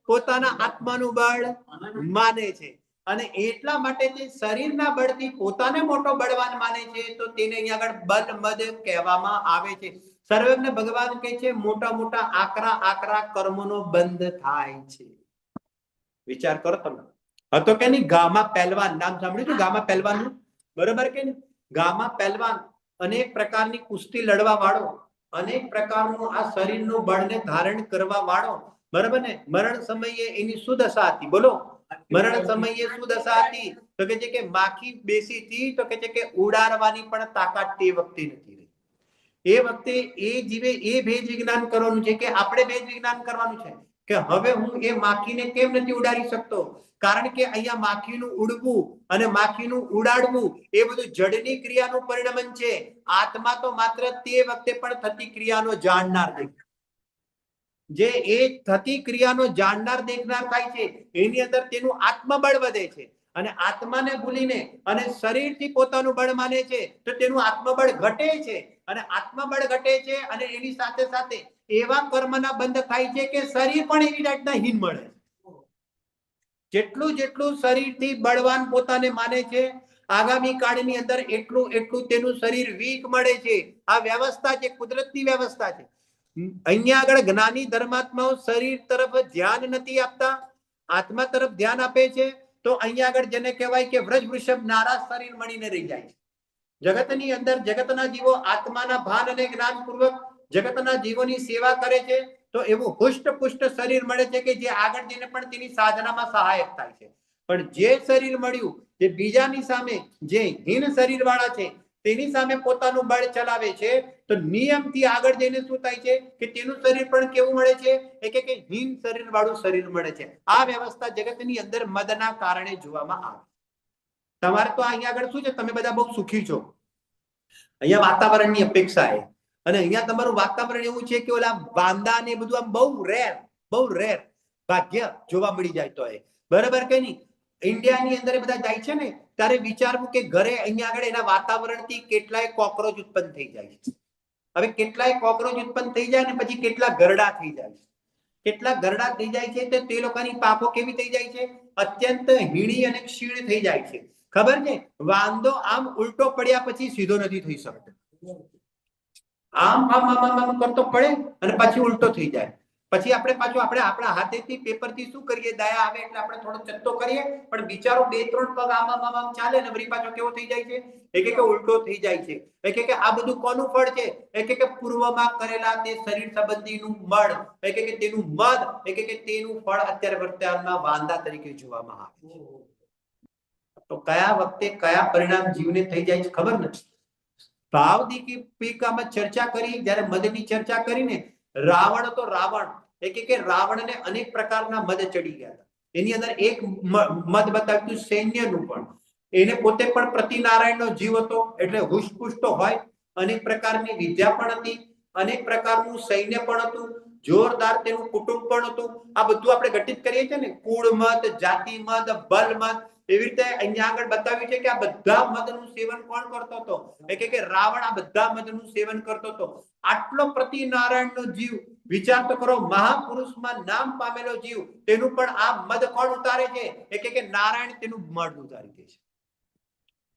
પોતાના આત્માનું બળ માને છે અને એટલા માટે તે શરીરના બળથી પોતાને મોટો બળવાન માને છે. તો તેને અહીંયા આગળ બલ મદ કહેવામાં આવે છે. સર્વજ્ઞ ભગવાન કહે છે મોટા મોટા આકરા કર્મોનો બંધ થાય છે. વિચાર કરો તમે. હતો કે નહીં? ગામા પહેલવાન નામ સાંભળ્યું છે? ગામા પહેલવાનનું. બરોબર કે નહીં? ગામા પહેલવાન અનેક પ્રકારની કુસ્તી લડવા વાળો, અનેક પ્રકારનું આ શરીરનું બળને ધારણ કરવા વાળો. બરાબર ને? મરણ સમયે એની શું દશા હતી? બોલો. મરણ સમયે શું દશા હતી? તો કે છે કે માખી બેસી હતી તો કે છે કે ઉડાડવાની પણ તાકાત તે વખતે નથી રહી. એ વખતે એ જીવે એ ભેદ વિજ્ઞાન કરવાનું છે કે આપણે ભેદ વિજ્ઞાન કરવાનું છે કે હવે હું એ માખીને કેમ નથી ઉડાડી શકતો? કારણ કે અહીંયા માખીનું ઉડવું અને માખીનું ઉડાડવું એ બધું જડની ક્રિયાનું પરિણમન છે. આત્મા તો માત્ર તે વખતે પણ થતી ક્રિયાનો જાણનાર દેખાય. જે એ થતી ક્રિયાનો જાણનાર દેખનાર થાય છે એની અંદર તેનું આત્મબળ વધે છે અને આત્માને ભૂલીને અને શરીરથી પોતાનું બળ માને છે તો તેનું આત્મબળ ઘટે છે અને આત્મબળ ઘટે છે અને એની સાથે સાથે એવા કર્મના બંધ થાય છે કે શરીર પણ એવી જાતના હીન મળે. જેટલું જેટલું શરીરથી બળવાન પોતાને માને છે આગામી કાળની અંદર એટલું તેનું શરીર વીક મળે છે. આ વ્યવસ્થા છે, કુદરતની વ્યવસ્થા છે. અહીંયા આગળ જ્ઞાની ધર્માત્માઓ શરીર તરફ ધ્યાન નથી આપતા, આત્મા તરફ ધ્યાન આપે છે. તો અહીંયા આગળ જેને કહેવાય કે વ્રજ વૃષભ નારાજ શરીર મળીને રહી જાય છે. જગતની અંદર જગતના જીવો આત્માના ભાન અને જ્ઞાન પૂર્વક જગતના જીવોની સેવા કરે છે તો એવું હુષ્ટપુષ્ટ શરીર મળે છે કે જે આગળ જઈને પણ તેની સાધનામાં સહાયક થાય છે. પણ જે શરીર મળ્યું જે બીજાની સામે જે હીન શરીર વાળા છે તેની સામે પોતાનું બળ ચલાવે છે તો નિયમથી આગળ જઈને શું થાય છે કે તેનું શરીર પણ કેવું મળે છે કે હીન શરીર વાળું શરીર મળે છે. આ વ્યવસ્થા જગતની અંદર મદના કારણે જોવામાં આવે. તમારે તો અહીંયા આગળ શું છે, તમે બધા બહુ સુખી છો અહીંયા વાતાવરણની અપેક્ષાએ, અને અહીંયા તમારું વાતાવરણ એવું છે કે ઓલા વાંદા ને બધું આમ બહુ રેર ભાગ્ય જોવા મળી જાય તો એ બરાબર કે નહીં. ઇન્ડિયાની અંદર બધા જાય છે ને ત્યારે વિચારવું કે ઘરે અહીંયા આગળ એના વાતાવરણથી કેટલાય કોકરોચ ઉત્પન્ન થઈ જાય છે. હવે કેટલાય કોકરોચ ઉત્પન્ન થઈ જાય ને પછી કેટલા ગરડા થઈ જાય છે. કેટલા ગરડા થઈ જાય છે તો તે લોકોની પાખો કેવી થઈ જાય છે, અત્યંત હીણી અને ક્ષીણ થઈ જાય છે. ખબર છે, વાંદો આમ ઉલટો પડ્યા પછી સીધો નથી થઈ શકતો. આમ આમ આમ આમ આમ કરતો પડે અને પછી ઉલટો થઈ જાય. પછી આપણે પાછું આપણે આપણા હાથેથી પેપરથી શું કરીએ, દયા આવે એટલે આપણે થોડો ચત્તો કરીએ, પણ બિચારો 2-3 પગ આમ આમ આમ ચાલે ને વળી પાછો કેવો થઈ જાય છે, એક ઉલટો થઈ જાય છે. એક આ બધું કોનું ફળ છે, એક પૂર્વમાં કરેલા તે શરીર સંબંધીનું મળ, એક તેનું મદ, એક તેનું ફળ અત્યારે વર્તમાનમાં વાંદા તરીકે જોવામાં આવે છે. તો કયા વખતે કયા પરિણામ જીવને થઈ જાય છે ખબર નથી. ભાવદીકી પીકામાં ચર્ચા કરી, જ્યારે મદની ચર્ચા કરીને રાવણ તો રાવણ કે રાવણને અનેક પ્રકારના મદ ચડી ગયા હતા. એની અંદર એક મદ બતાવ્યું સૈન્યનું પણ. એને પોતે પણ પ્રતિનારાયણનો જીવ હતો એટલે હુષ્પુષ્ટ હોય, અનેક પ્રકારની વિદ્યા પણ હતી, અનેક પ્રકારનું સૈન્ય પણ હતું, જોરદાર તેનું કુટુંબ પણ હતું. આ બધું આપણે ઘટિત કરીએ છીએ ને, કુળ મત, જાતિ મત, બલ મત, એવી રીતે અહીંયા આગળ બતાવ્યું છે કે આ બધા મદનું સેવન કોણ કરતો હતો, કે રાવણ આ બધા મદનું સેવન કરતો હતો. આટલો પ્રતિનારાયણનો જીવ વિચાર તો કરો, મહાપુરુષમાં નામ પામેલો જીવ, તેનું પણ આ મદ કોણ ઉતારે છે, કે નારાયણ તેનું મદ ઉતારી દે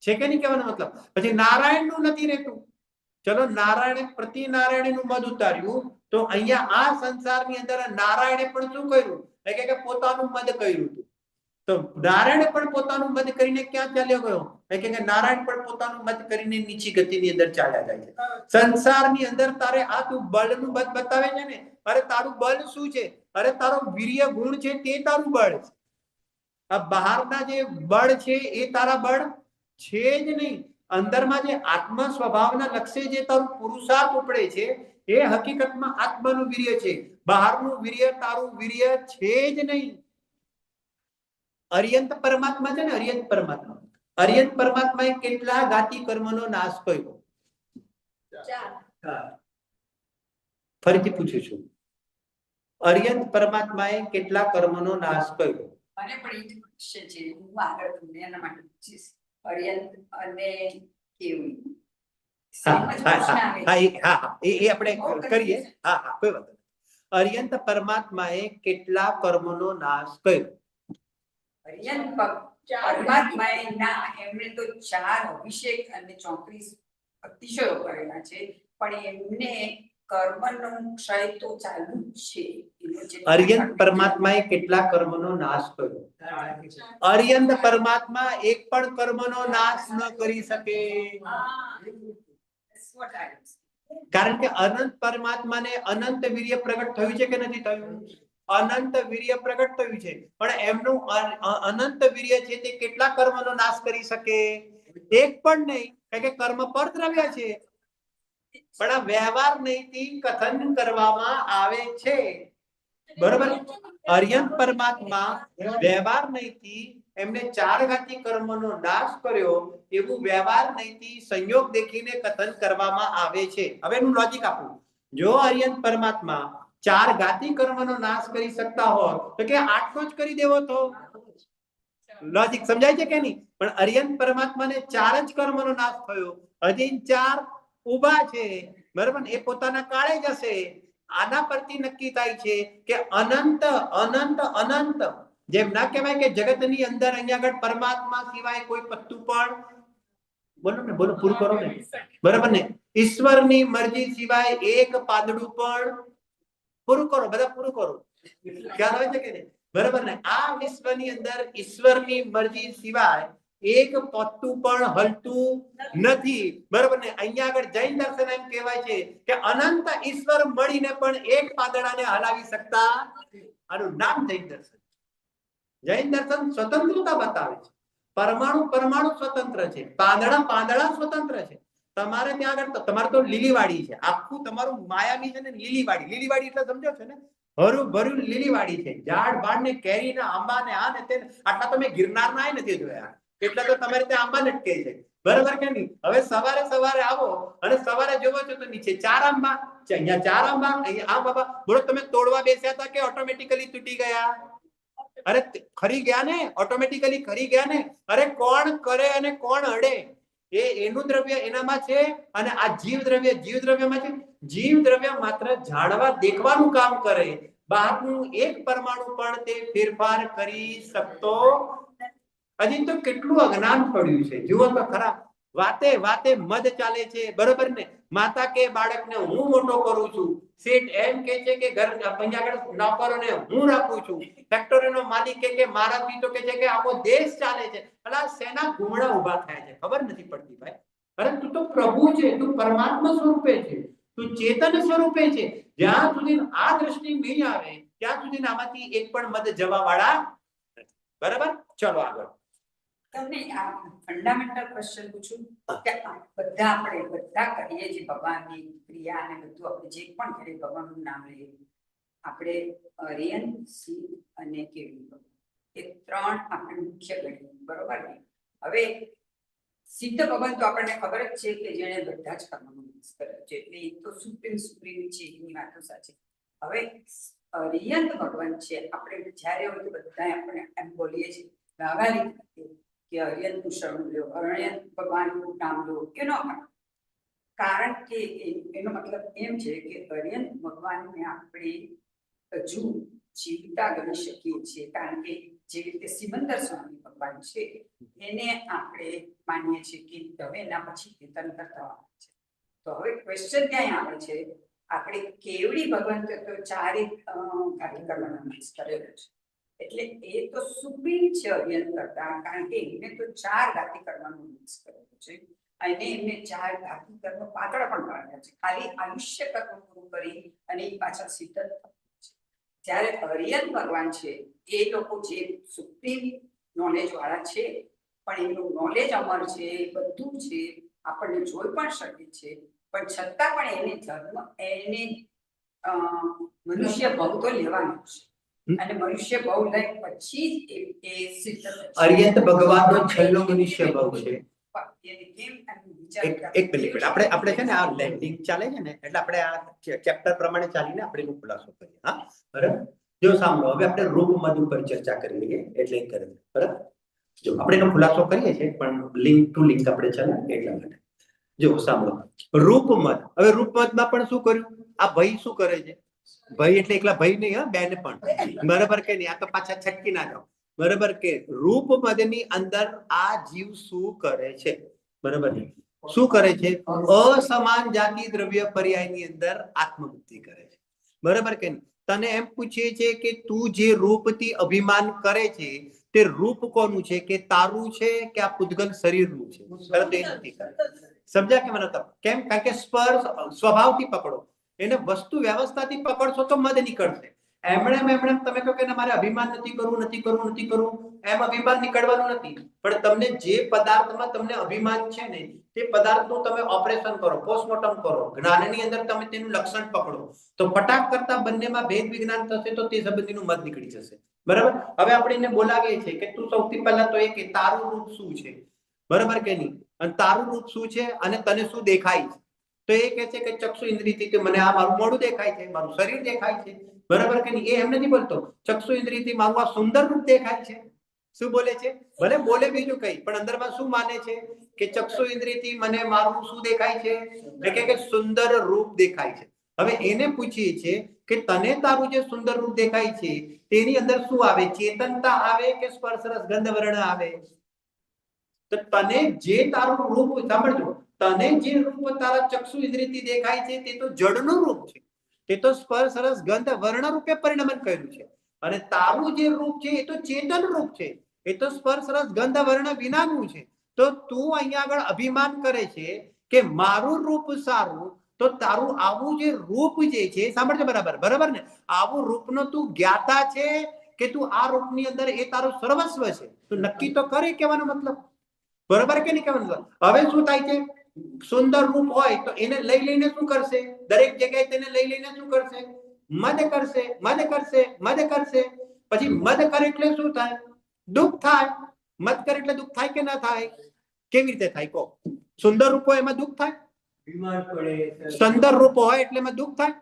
છે કે નહીં કહેવાનો મતલબ. પછી નારાયણનું નથી રહેતું. ચલો નારાયણે પ્રતિનારાયણનું મદ ઉતાર્યું તો અહીંયા આ સંસારની અંદર નારાયણે પણ શું કર્યું, કે પોતાનું મદ કર્યું હતું. તો નારાયણ પણ પોતાનું મદ કરીને ક્યાં ચાલ્યો ગયો, કે નારાયણ પણ પોતાનું મદ કરીને નીચી ગતિની અંદર ચાલ્યા જાય છે. સંસારની અંદર તારે આ તું બળનું મદ બતાવે છે ને, અરે તારું બળ શું છે, અરે તારો વીર્ય ગુણ છે તે તારું બળ છે. આ બહારના જે બળ છે એ તારા બળ છે જ નહીં. અંદરમાં જે આત્મા સ્વભાવના લક્ષ્ય જે તારું પુરુષાર્થ ઉપડે છે એ હકીકતમાં આત્માનું વીર્ય છે. બહારનું વીર્ય તારું વીર્ય છે જ નહીં. અર્યંત પરમાત્મા છે ને, અર્યંત પરમાત્માએ કેટલા ગાતી કર્મનો નાશ કર્યો? ફરીથી પૂછું છું, અર્યંત પરમાત્માએ કેટલા કર્મનો નાશ કર્યો? મને પણ એ છે જે હું આગળ તમને એના માટે પૂછીશ. અર્યંત અને કેવું આપણે કરીએ. કોઈ વાત નહીં. અર્યંત પરમાત્માએ કેટલા કર્મનો નાશ કર્યો? અર્યંત પરમાત્માએ ના, એમણે તો 4 અભિષેક અને 34 અતિશયો કરેલા છે, પણ એમને કર્મનો ક્ષય તો ચાલુ જ છે. અર્યંત પરમાત્માએ કેટલા કર્મનો નાશ કર્યો? અર્યંત પરમાત્મા એક પણ કર્મનો નાશ ન કરી શકે, કારણ કે અનંત પરમાત્માને અનંત વીર્ય પ્રગટ થયું છે કે નથી થયું? અનંત વીર્ય પ્રગટ થયું છે, પણ એમનું અનંત વીર્ય છે તે કેટલા કર્મનો નાશ કરી શકે? એક પણ નહીં, કારણ કે કર્મ પર દ્રવ્ય છે. પણ આ વ્યવહાર નહીંથી કથન કરવામાં આવે છે, બરોબર. અર્યંત પરમાત્મા વ્યવહાર નહીંથી એમને 4 ઘાતી કર્મનો નાશ કર્યો, એવું વ્યવહાર નહીંથી સંયોગ દેખીને કથન કરવામાં આવે છે. હવે એનું લોજિક આપું. જો અર્યંત પરમાત્મા 4 ઘાતી કર્મનો નાશ કરી શકતા હોત તો કે 8નો જ કરી દેવો તો. લોજિક સમજાય છે કે નહીં? પણ અર્યંત પરમાત્માને 4 જ કર્મનો નાશ થયો, હજી 4 ઉભા છે, બરાબર. એ પોતાના કાળે જશે. આના પરથી નક્કી થાય છે કે અનંત અનંત અનંત, જેમ ના કહેવાય કે જગતની અંદર અહીંયા આગળ પરમાત્મા સિવાય કોઈ પત્તું પણ, બોલો ને, બોલો, પૂરું કરો ને, બરાબર ને. ઈશ્વરની મરજી સિવાય એક પાંદડું પણ, પૂરું કરો બધા, પૂરું કરો, ખ્યાલ આવે છે કે નહીં? બરાબર ને. આ વિશ્વની અંદર ઈશ્વરની મરજી સિવાય એક પત્તું પણ હલતું નથી, બરોબર ને? અહીંયા આગળ જૈન દર્શન એમ કહેવાય છે કે અનંત ઈશ્વર મળીને પણ એક પાંદડાને હલાવી શકતા, આનું નામ જૈન દર્શન. જૈન દર્શન સ્વતંત્રતા બતાવે છે. પરમાણુ સ્વતંત્ર છે, પાંદડા સ્વતંત્ર છે. તમારે ત્યાં આગળ તમારે તો લીલીવાડી છે, આખું તમારું માયાવી છે ને લીલીવાડી એટલે સમજો છો ને, હરું ભર્યું લીલીવાડી છે, ઝાડ બાડ ને કેરી ને આંબા ને આ ને તે, આટલા તમે ગિરનાર ના નથી જોયા, એટલે તો તમારે ત્યાં આંબા લટકે છે, બરાબર કે નહીં? હવે સવારે આવો અને સવારે જોવો છો તો નીચે 4 આંબા છે, અહીંયા 4 આંબા, અહીંયા આ બાબા, બોલો તમે તોડવા બેસ્યા હતા કે ઓટોમેટિકલી તૂટી ગયા? અરે ખરી ગયા ને, ઓટોમેટિકલી ખરી ગયા ને. અરે કોણ કરે અને કોણ અડે, એનું દ્રવ્ય એનામાં છે, અને આ જીવ દ્રવ્યમાં છે. જીવ દ્રવ્ય માત્ર જાણવા દેખવાનું કામ કરે, બહારનું એક પરમાણુ પણ તે ફેરફાર કરી શકતો. હજી તો કેટલું અજ્ઞાન પડ્યું છે, જુઓ તો ખરા. વાતે મદ ચાલે છે, બરોબર ને? માતા કે બાળકને હું મોટો કરું છું, શેઠ એમ કે છે કે ઘર અહીંયા આગળ નોકરોને હું રાખું છું, ફેક્ટરીનો માલિક કે મારાથી તો કે છે કે આખો દેશ ચાલે છે. અલા સેના ગુમડા ઉભા થાય છે, ખબર નથી પડતી ભાઈ. અરે તું તો પ્રભુ છે, તું પરમાત્મા સ્વરૂપે છે, તું ચેતન સ્વરૂપે છે. જ્યાં સુધી આ દ્રષ્ટિ નહીં આવે ત્યાં સુધી આમાંથી એક પણ મદ જવા વાળા નથી, બરાબર? ચલો આગળ. તમને આ ફંડામેન્ટલ ક્વેશ્ચન પૂછું કે બધા કરીએ છીએ ભગવાનની ક્રિયા અને બધું, આપણે જે પણ કરીએ ભગવાનનું નામ લઈએ, આપણે અરિયન, સિદ્ધ અને કેવલી એ 3 આપણે મુખ્ય ગણીએ, બરોબર ને? હવે સિદ્ધ ભગવાન તો આપણને ખબર જ છે કે જેણે બધા જ કર્મોનો નાશ કર્યો છે, એટલે એ તો સુપ્રીમ છે, એની વાતો સાચી. હવે અરિયંત ભગવાન છે, આપણે જ્યારે હોય તો બધા આપણે એમ બોલીએ છીએ વ્યવહારિક રીતે કે અરિયંતનું શરણ લો, અરિયંત ભગવાનનું નામ લો, એનો કારણ કે એનો મતલબ એમ છે કે અરિયંત ભગવાનને આપણે હજુ જીવતા ગણી શકીએ છીએ, કારણ કે જે રીતે સિમંદર સ્વામી ભગવાન છે એને આપણે માનીએ છીએ કે હવે એના પછી ચેતન કરતા છે. તો હવે ક્વેશ્ચન ક્યાંય આવે છે, આપણે કેવડી ભગવાન તો 4 ઘાટી કરવાનો નાશ કરેલો છે, એટલે એ તો સુપ્રીમ છે અરિયંત કરતા, કારણ કે એમને તો 4 ઘાતી કરવાનો નાશ કરેલો છે, અને એમને 4 ઘાતી કર્મ પાતળ પણ પાડ્યા છે, ખાલી આયુષ્ય કર્મ પૂરું કરી અને એ પાછળ સિદ્ધ થયા છે. જ્યારે અરિયંત ભગવાન છે એ લોકો જે સુપ્રીમ નોલેજ વાળા છે, પણ એનું નોલેજ અમર છે, બધું છે, આપણને જોઈ પણ શકે છે, પણ છતાં પણ એને ધર્મ એને મનુષ્ય ભવ તો લેવાનો છે, અને મનુષ્ય ભવ લઈ પછી જ એ સિદ્ધ થશે. અરિયંત ભગવાનનો છેલ્લો મનુષ્ય ભવ છે. એક મિનિટ આપણે છે ને આ લેન્ડિંગ ચાલે છે ને, એટલે આપણે આ ચેપ્ટર પ્રમાણે ચાલીને આપણે એનો ખુલાસો કરીએ. હા, બરાબર. જો સાંભળો, હવે આપણે રૂપ મદ ઉપર ચર્ચા કરી લઈએ, એટલે કરીએ, બરાબર? જો આપણે એનો ખુલાસો કરીએ છીએ, પણ લિંક ટુ લિંક આપણે ચાલે એટલા માટે. જો સાંભળો, રૂપ મદ. હવે રૂપ મદમાં પણ શું કર્યું? આ ભાઈ શું કરે છે? ભાઈ એટલે એકલા ભાઈ નહીં, હા, બેન પણ, બરાબર કે નહીં? આ તો પાછા છટકી ના જાઓ, બરાબર કે? રૂપ મદની અંદર આ જીવ શું કરે છે? બરાબર, શું કરે છે? અસમાન જાતિ દ્રવ્ય પર્યાયની અંદર આત્મબુદ્ધિ કરે છે, બરાબર કે નહીં? તને એમ પૂછે છે કે તું જે રૂપથી અભિમાન કરે છે તે રૂપ કોનું છે? કે તારું છે કે આ પૂતગલ શરીરનું છે? સમજ્યા કે મને? કેમ? કારણ કે સ્પર્શ સ્વભાવથી પકડો એને, વસ્તુ વ્યવસ્થાથી પકડશો તો મદ નીકળશે. એમણે તમે કહો કે મારે અભિમાન નથી કરવું, એમ અભિમાન નીકળવાનું નથી. પણ તમને જે પદાર્થમાં તમને અભિમાન છે ને, તે પદાર્થનું તમે ઓપરેશન કરો, પોસ્ટમોર્ટમ કરો, જ્ઞાનની અંદર તમે તેનું લક્ષણ પકડો, તો ફટાક કરતા બંનેમાં ભેદ વિજ્ઞાન થશે, તો તે સંબંધીનું મત નીકળી જશે, બરાબર? હવે આપણે એને બોલાવીએ છીએ કે તું સૌથી પહેલા તો એ કે તારું રૂપ શું છે, બરાબર કે નહીં? અને તારું રૂપ શું છે અને તને શું દેખાય છે? તો એ કહે છે કે ચક્ષુ ઇન્દ્રિયથી કે મને આ મારું મોઢું દેખાય છે, મારું શરીર દેખાય છે, બરાબર કે નહીં? એ એમ નથી બોલતો ચક્ષુ ઇન્દ્રિયથી મારું આ સુંદર રૂપ દેખાય છે. શું બોલે છે? ભલે બોલે બીજું કઈ, પણ અંદરમાં શું માને છે? કે ચક્ષુ ઇન્દ્રિયથી મને મારું શું દેખાય છે? એટલે કે સુંદર રૂપ દેખાય છે. હવે એને પૂછીએ છીએ કે તને તારું જે સુંદર રૂપ દેખાય છે તેની અંદર શું આવે? ચેતનતા આવે કે સ્પર્શ રસ ગંધ વર્ણ આવે? તો તને જે તારું રૂપ, સાંભળજો, તને જે રૂપ તારા ચક્ષુ ઇન્દ્રિયથી દેખાય છે તે તો જડનું રૂપ છે, તે તો સ્પર્શ રસ ગંધ વર્ણ રૂપે પરિણમન કર્યું છે. અને તારું જે રૂપ છે એ તો ચેતન રૂપ છે, એ તો સ્પર્શ રસ ગંધ વર્ણ વિનાનું છે. તો તું અહીંયા આગળ અભિમાન કરે છે કે મારું રૂપ સારું, તો તારું આવું જે રૂપ જે છે, સાંભળજો બરાબર, બરાબર ને, આવું રૂપનો તું જ્ઞાતા છે કે તું આ રૂપની અંદર એ તારું સર્વસ્વ છે? તું નક્કી તો કરે, કહેવાનો મતલબ બરાબર કે નહીં કહેવાનો મતલબ? હવે શું થાય છે, સુંદર રૂપ હોય તો એને લઈ લઈને શું કરશે, દરેક જગ્યાએ તેને લઈ લઈને શું કરશે, મદ કરશે, મદ કરશે, મદ કરશે. પછી મદ કરે એટલે શું થાય, દુઃખ થાય. મદ કરે એટલે દુઃખ થાય કે ના થાય? કેવી રીતે થાય કહો? સુંદર રૂપ હોય એમાં દુઃખ થાય? બીમાર પડે, સુંદર રૂપ હોય એટલે એમાં દુઃખ થાય?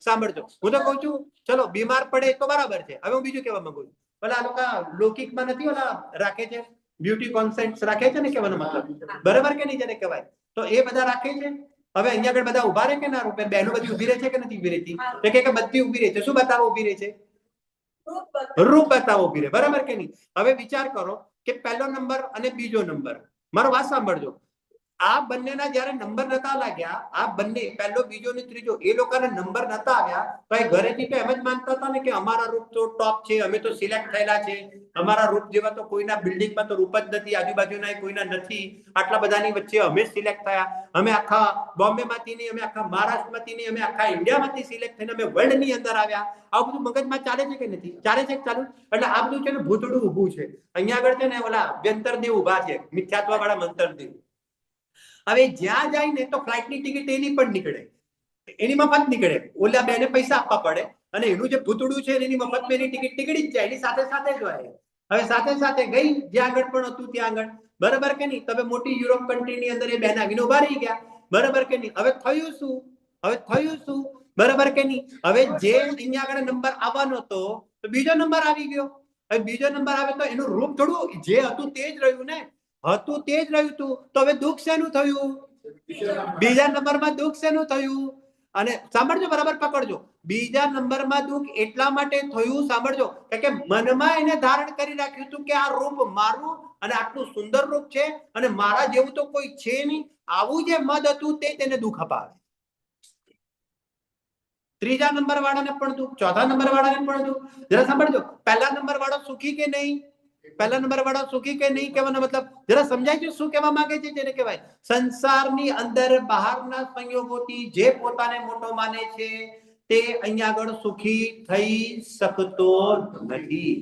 સાંભળજો, હું તો કહું છું, ચલો બીમાર પડે તો બરાબર છે. હવે હું બીજું કહેવા માંગુ છું, ઓલા આ લોકો લૌકિકમાં નથી ઓલા રાખે છે, બ્યુટી કોન્સેપ્ટ રાખે છે ને, કહેવાનો મતલબ બરાબર કે નહીં, જેને કહેવાય, તો એ બધા રાખે છે. હવે અહીંયા આગળ બધા ઉભા રહે કે ના રૂપે? બહેનો બધી ઉભી રહે છે કે નથી ઉભી રહેતી? તો કે બધી ઉભી રહે છે. શું બતાવો ઉભી રહે છે? રૂપ બતાવો ઉભી રહે, બરાબર કે નહીં? હવે વિચાર કરો કે પહેલો નંબર અને બીજો નંબર, મારો વાત સાંભળજો, આ બંનેના જયારે નંબર નતા લાગ્યા, આ બંને પહેલો, બીજો ને ત્રીજો, એ લોકોના નંબર નતા આવ્યા, તો એ ઘરેથી તો એમ જ માનતા હતા ને કે અમારા રૂપ તો ટોપ છે, અમે તો સિલેક્ટ થયેલા છે, અમારા રૂપ જેવા તો કોઈના બિલ્ડિંગમાં તો રૂપ જ નથી, આજુબાજુના કોઈના નથી, આટલા બધાની વચ્ચે અમે સિલેક્ટ થયા, અમે આખા બોમ્બે માંથી નહીં, અમે આખા મહારાષ્ટ્રમાંથી નહીં, અમે આખા ઇન્ડિયામાંથી સિલેક્ટ થઈને અમે વર્લ્ડ ની અંદર આવ્યા. આ બધું મગજમાં ચાલે છે કે નથી ચાલે છે? ચાલુ. એટલે આ બધું છે ને ભૂતડું ઊભું છે. અહીંયા આગળ છે ને ઓલા વ્યંતર દેવ ઉભા છે, મિથ્યાત્વ વાળા મંતર દેવ. હવે જ્યાં જાય ને તો ફ્લાઇટ ની ટિકિટ એની પણ નીકળે, એની મફત નીકળે, ઓલા બેને પૈસા આપવા પડે, અને એનું જે ભૂતડું છે એની મફત એની ટિકિટ નીકળી જ જાય, એની સાથે સાથે જ હોય. હવે સાથે સાથે ગઈ જ્યાં આગળ પણ હતું ત્યાં આગળ, બરાબર કે નહીં? તમે મોટી યુરોપ કન્ટ્રી ની અંદર એ બેન આવીને ઉભા રહી ગયા, બરાબર કે નહીં? હવે થયું શું? હવે થયું શું? બરાબર કે નહીં? હવે જે અહીંયા આગળ નંબર આવવાનો હતો તો બીજો નંબર આવી ગયો. હવે બીજો નંબર આવે તો એનું રૂપ થોડું જે હતું તે જ રહ્યું ને, હતું તે જ રહ્યું હતું. તો હવે દુઃખ શેનું થયું? બીજા નંબરમાં દુઃખ શેનું થયું? અને સાંભળજો, બરાબર પકડજો, બીજા નંબરમાં દુઃખ એટલા માટે થયું, સાંભળજો, કે મનમાં એને ધારણ કરી રાખ્યું હતું કે આ રૂપ મારું અને આટલું સુંદર રૂપ છે અને મારા જેવું તો કોઈ છે નહીં. આવું જે મદ હતું તે તેને દુઃખ અપાવે. ત્રીજા નંબર વાળાને પણ દુઃખ, ચોથા નંબર વાળાને પણ દુઃખ. જરા સાંભળજો, પહેલા નંબર વાળો સુખી કે નહીં? પહેલા નંબર વાળો સુખી કે નહીં? કહેવાનો મતલબ જરા સમજાય છે શું કહેવા માંગે છે? જેને કહેવાય સંસારની અંદર બહારના સંયોગોથી જે પોતાને મોટો માને છે તે અહીંયા આગળ સુખી થઈ શકતો નથી.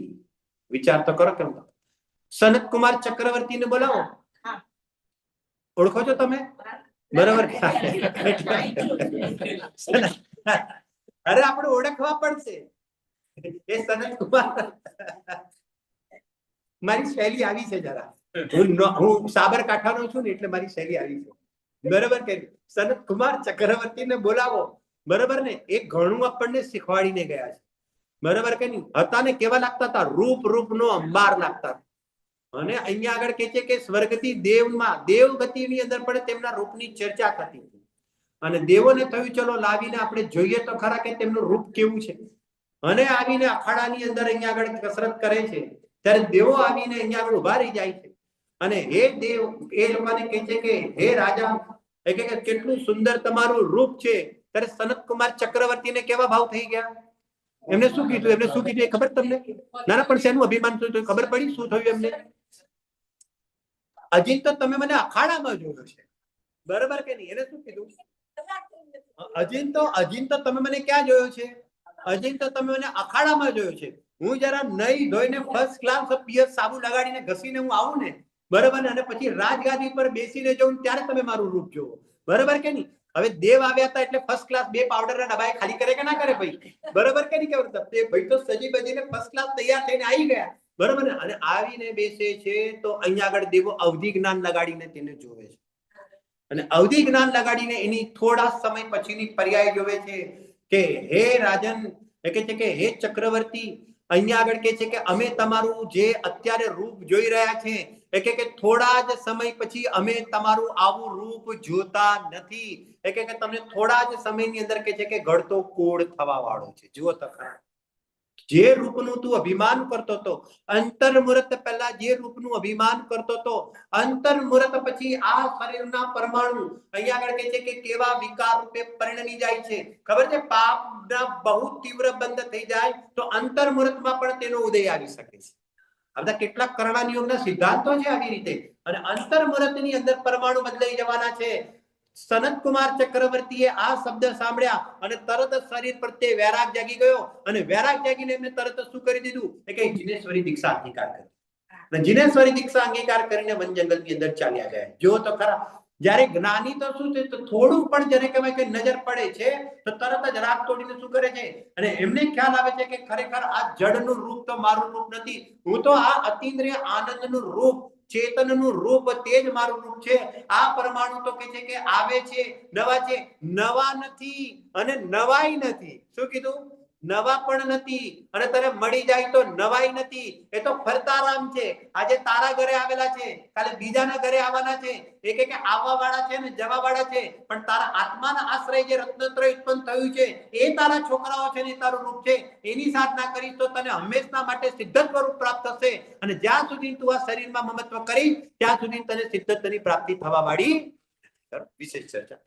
વિચાર તો કરો. કેમ? સનત કુમાર ચક્રવર્તીને બોલાવો. ઓળખો છો તમે? બરાબર. અરે આપણે ઓળખવા પડશે. એ સનત કુમાર, મારી શૈલી આવી છે જરા, હું સાબરકાંઠાનો છું ને એટલે મારી શૈલી આવી છે, બરાબર કે? સનત કુમાર ચક્રવર્તીને બોલાવો, બરાબર ને? એ ઘણું આપણને શીખવાડીને ગયા છે, બરાબર કે નહીં? હતા ને કેવા લાગતા હતા? રૂપ રૂપનો અંબાર લાગતા. અને અહીંયા આગળ કે છે કે સ્વર્ગથી દેવમાં, દેવગતિની અંદર પણ તેમના રૂપની ચર્ચા થતી હતી. અને દેવોને થયું ચલો લાવીને આપણે જોઈએ તો ખરા કે તેમનું રૂપ કેવું છે. અને આવીને અખાડાની અંદર અહીંયા આગળ કસરત કરે છે, ત્યારે દેવો આવીને અહીંયા આગળ ઉભા રહી જાય છે. અને હે દેવ, એ લોકોને કહે છે કે હે રાજા, એ કે કેટલું સુંદર તમારું રૂપ છે. ત્યારે સનત કુમાર ચક્રવર્તીને કેવા ભાવ થઈ ગયા? એમને શું કીધું? એમને શું કીધું એ ખબર તમને? ના પણ શેનું અભિમાન થયું ખબર પડી? શું થયું એમને? હજી તો તમે મને અખાડામાં જોયો છે, બરાબર કે નહીં? એને શું કીધું? હજી તો તમે મને ક્યાં જોયો છે? હજી તો તમે મને અખાડામાં જોયો છે. હું જરા નહીં ધોઈને ફર્સ્ટ ક્લાસ પિયર સાબુ લગાડીને ઘસીને હું આવું ને, બરાબર, અને પછી રાજગાદી પર બેસીને જઉં ત્યારે તમે મારું રૂપ જોવો, બરાબર કે નહીં? હવે દેવ આવ્યા હતા એટલે ફર્સ્ટ ક્લાસ 2 પાવડરના ડબ્બા ખાલી કરે કે ના કરે ભાઈ? બરાબર કે નહીં? કેવું તે ભાઈ તો સજી બજીને ફર્સ્ટ ક્લાસ તૈયાર થઈને આવી ગયા, બરાબર ને? અને આવીને બેસે છે તો અહીંયા આગળ દેવો અવધિ જ્ઞાન લગાડીને તેને જોવે છે. અને અવધિ જ્ઞાન લગાડીને એની થોડા સમય પછીની પર્યાય જોવે છે કે હે રાજન, એ કહે છે કે હે ચક્રવર્તી, અહીંયા આગળ કે છે કે અમે તમારું જે અત્યારે રૂપ જોઈ રહ્યા છે, એ કે થોડા જ સમય પછી અમે તમારું આવું રૂપ જોતા નથી. એ કે તમને થોડા જ સમયની અંદર કે છે કે ઘડતો કોડ થવા વાળો છે. જુઓ તો ખરા, જે રૂપનું તું અભિમાન કરતો હતો, અંતર મુહૂર્ત પહેલા જે રૂપનું અભિમાન કરતો હતો, અંતર મુહૂર્ત પછી આ શરીરના પરમાણુ અહીંયા આગળ કહે છે કે કેવા વિકાર રૂપે પરિણમી જાય છે. ખબર છે? પાપના બહુ તીવ્ર બંધ થઈ જાય તો અંતર મુહૂર્તમાં પણ તેનો ઉદય આવી શકે છે. આ બધા કેટલાક કરણાની યોગના સિદ્ધાંતો છે આવી રીતે. અને અંતર મુહૂર્તની અંદર પરમાણુ બદલાઈ જવાના છે. સનત કુમાર ચક્રવર્તીએ આ શબ્દ સાંભળ્યા અને તરત જ શરીર પ્રત્યે વૈરાગ જાગી ગયો અને વૈરાગ જાગીને એમને તરત જ શું કરી દીધું કે જીનેશ્વરી દીક્ષા અંગીકાર કરી. અને જીનેશ્વરી દીક્ષા અંગીકાર કરીને વન જંગલની અંદર ચાલ્યા ગયા. જો તો ખરા જ્યારે જ્ઞાની તો શું છે તો થોડું પણ જેને કહેવાય કે નજર પડે છે તો તરત જ રાગ તોડીને શું કરે છે અને એમને ખ્યાલ આવે છે કે ખરેખર આ જડનું રૂપ તો મારું રૂપ નથી, હું તો આ અતિન્દ્રિય આનંદનું રૂપ, ચેતનનું રૂપ, તે જ મારું રૂપ છે. આ પરમાણુ તો કે છે કે આવે છે, નવા છે, નવા નથી અને નવાઈ નથી. શું કીધું? નવા પણ નથી અને તને મળી જાય તો નવાઈ નથી. એ તો ફરતારામ છે. આજે તારા ઘરે આવેલા છે, કાલે બીજાના ઘરે આવવાના છે. એ કે આવવા વાળા છે ને જવા વાળા છે, પણ તારા આત્માના આશ્રય જે રત્નત્રય ઉત્પન્ન થયું છે એ તારા છોકરાઓ છે ને તારું રૂપ છે. એની સાધના કરીશ તો તને હંમેશા માટે સિદ્ધત્વ રૂપ પ્રાપ્ત થશે. અને જ્યાં સુધી તું આ શરીરમાં મમત્વ કરીશ ત્યાં સુધી તને સિદ્ધત્વની પ્રાપ્તિ થવા વાળી. વિશેષ ચર્ચા.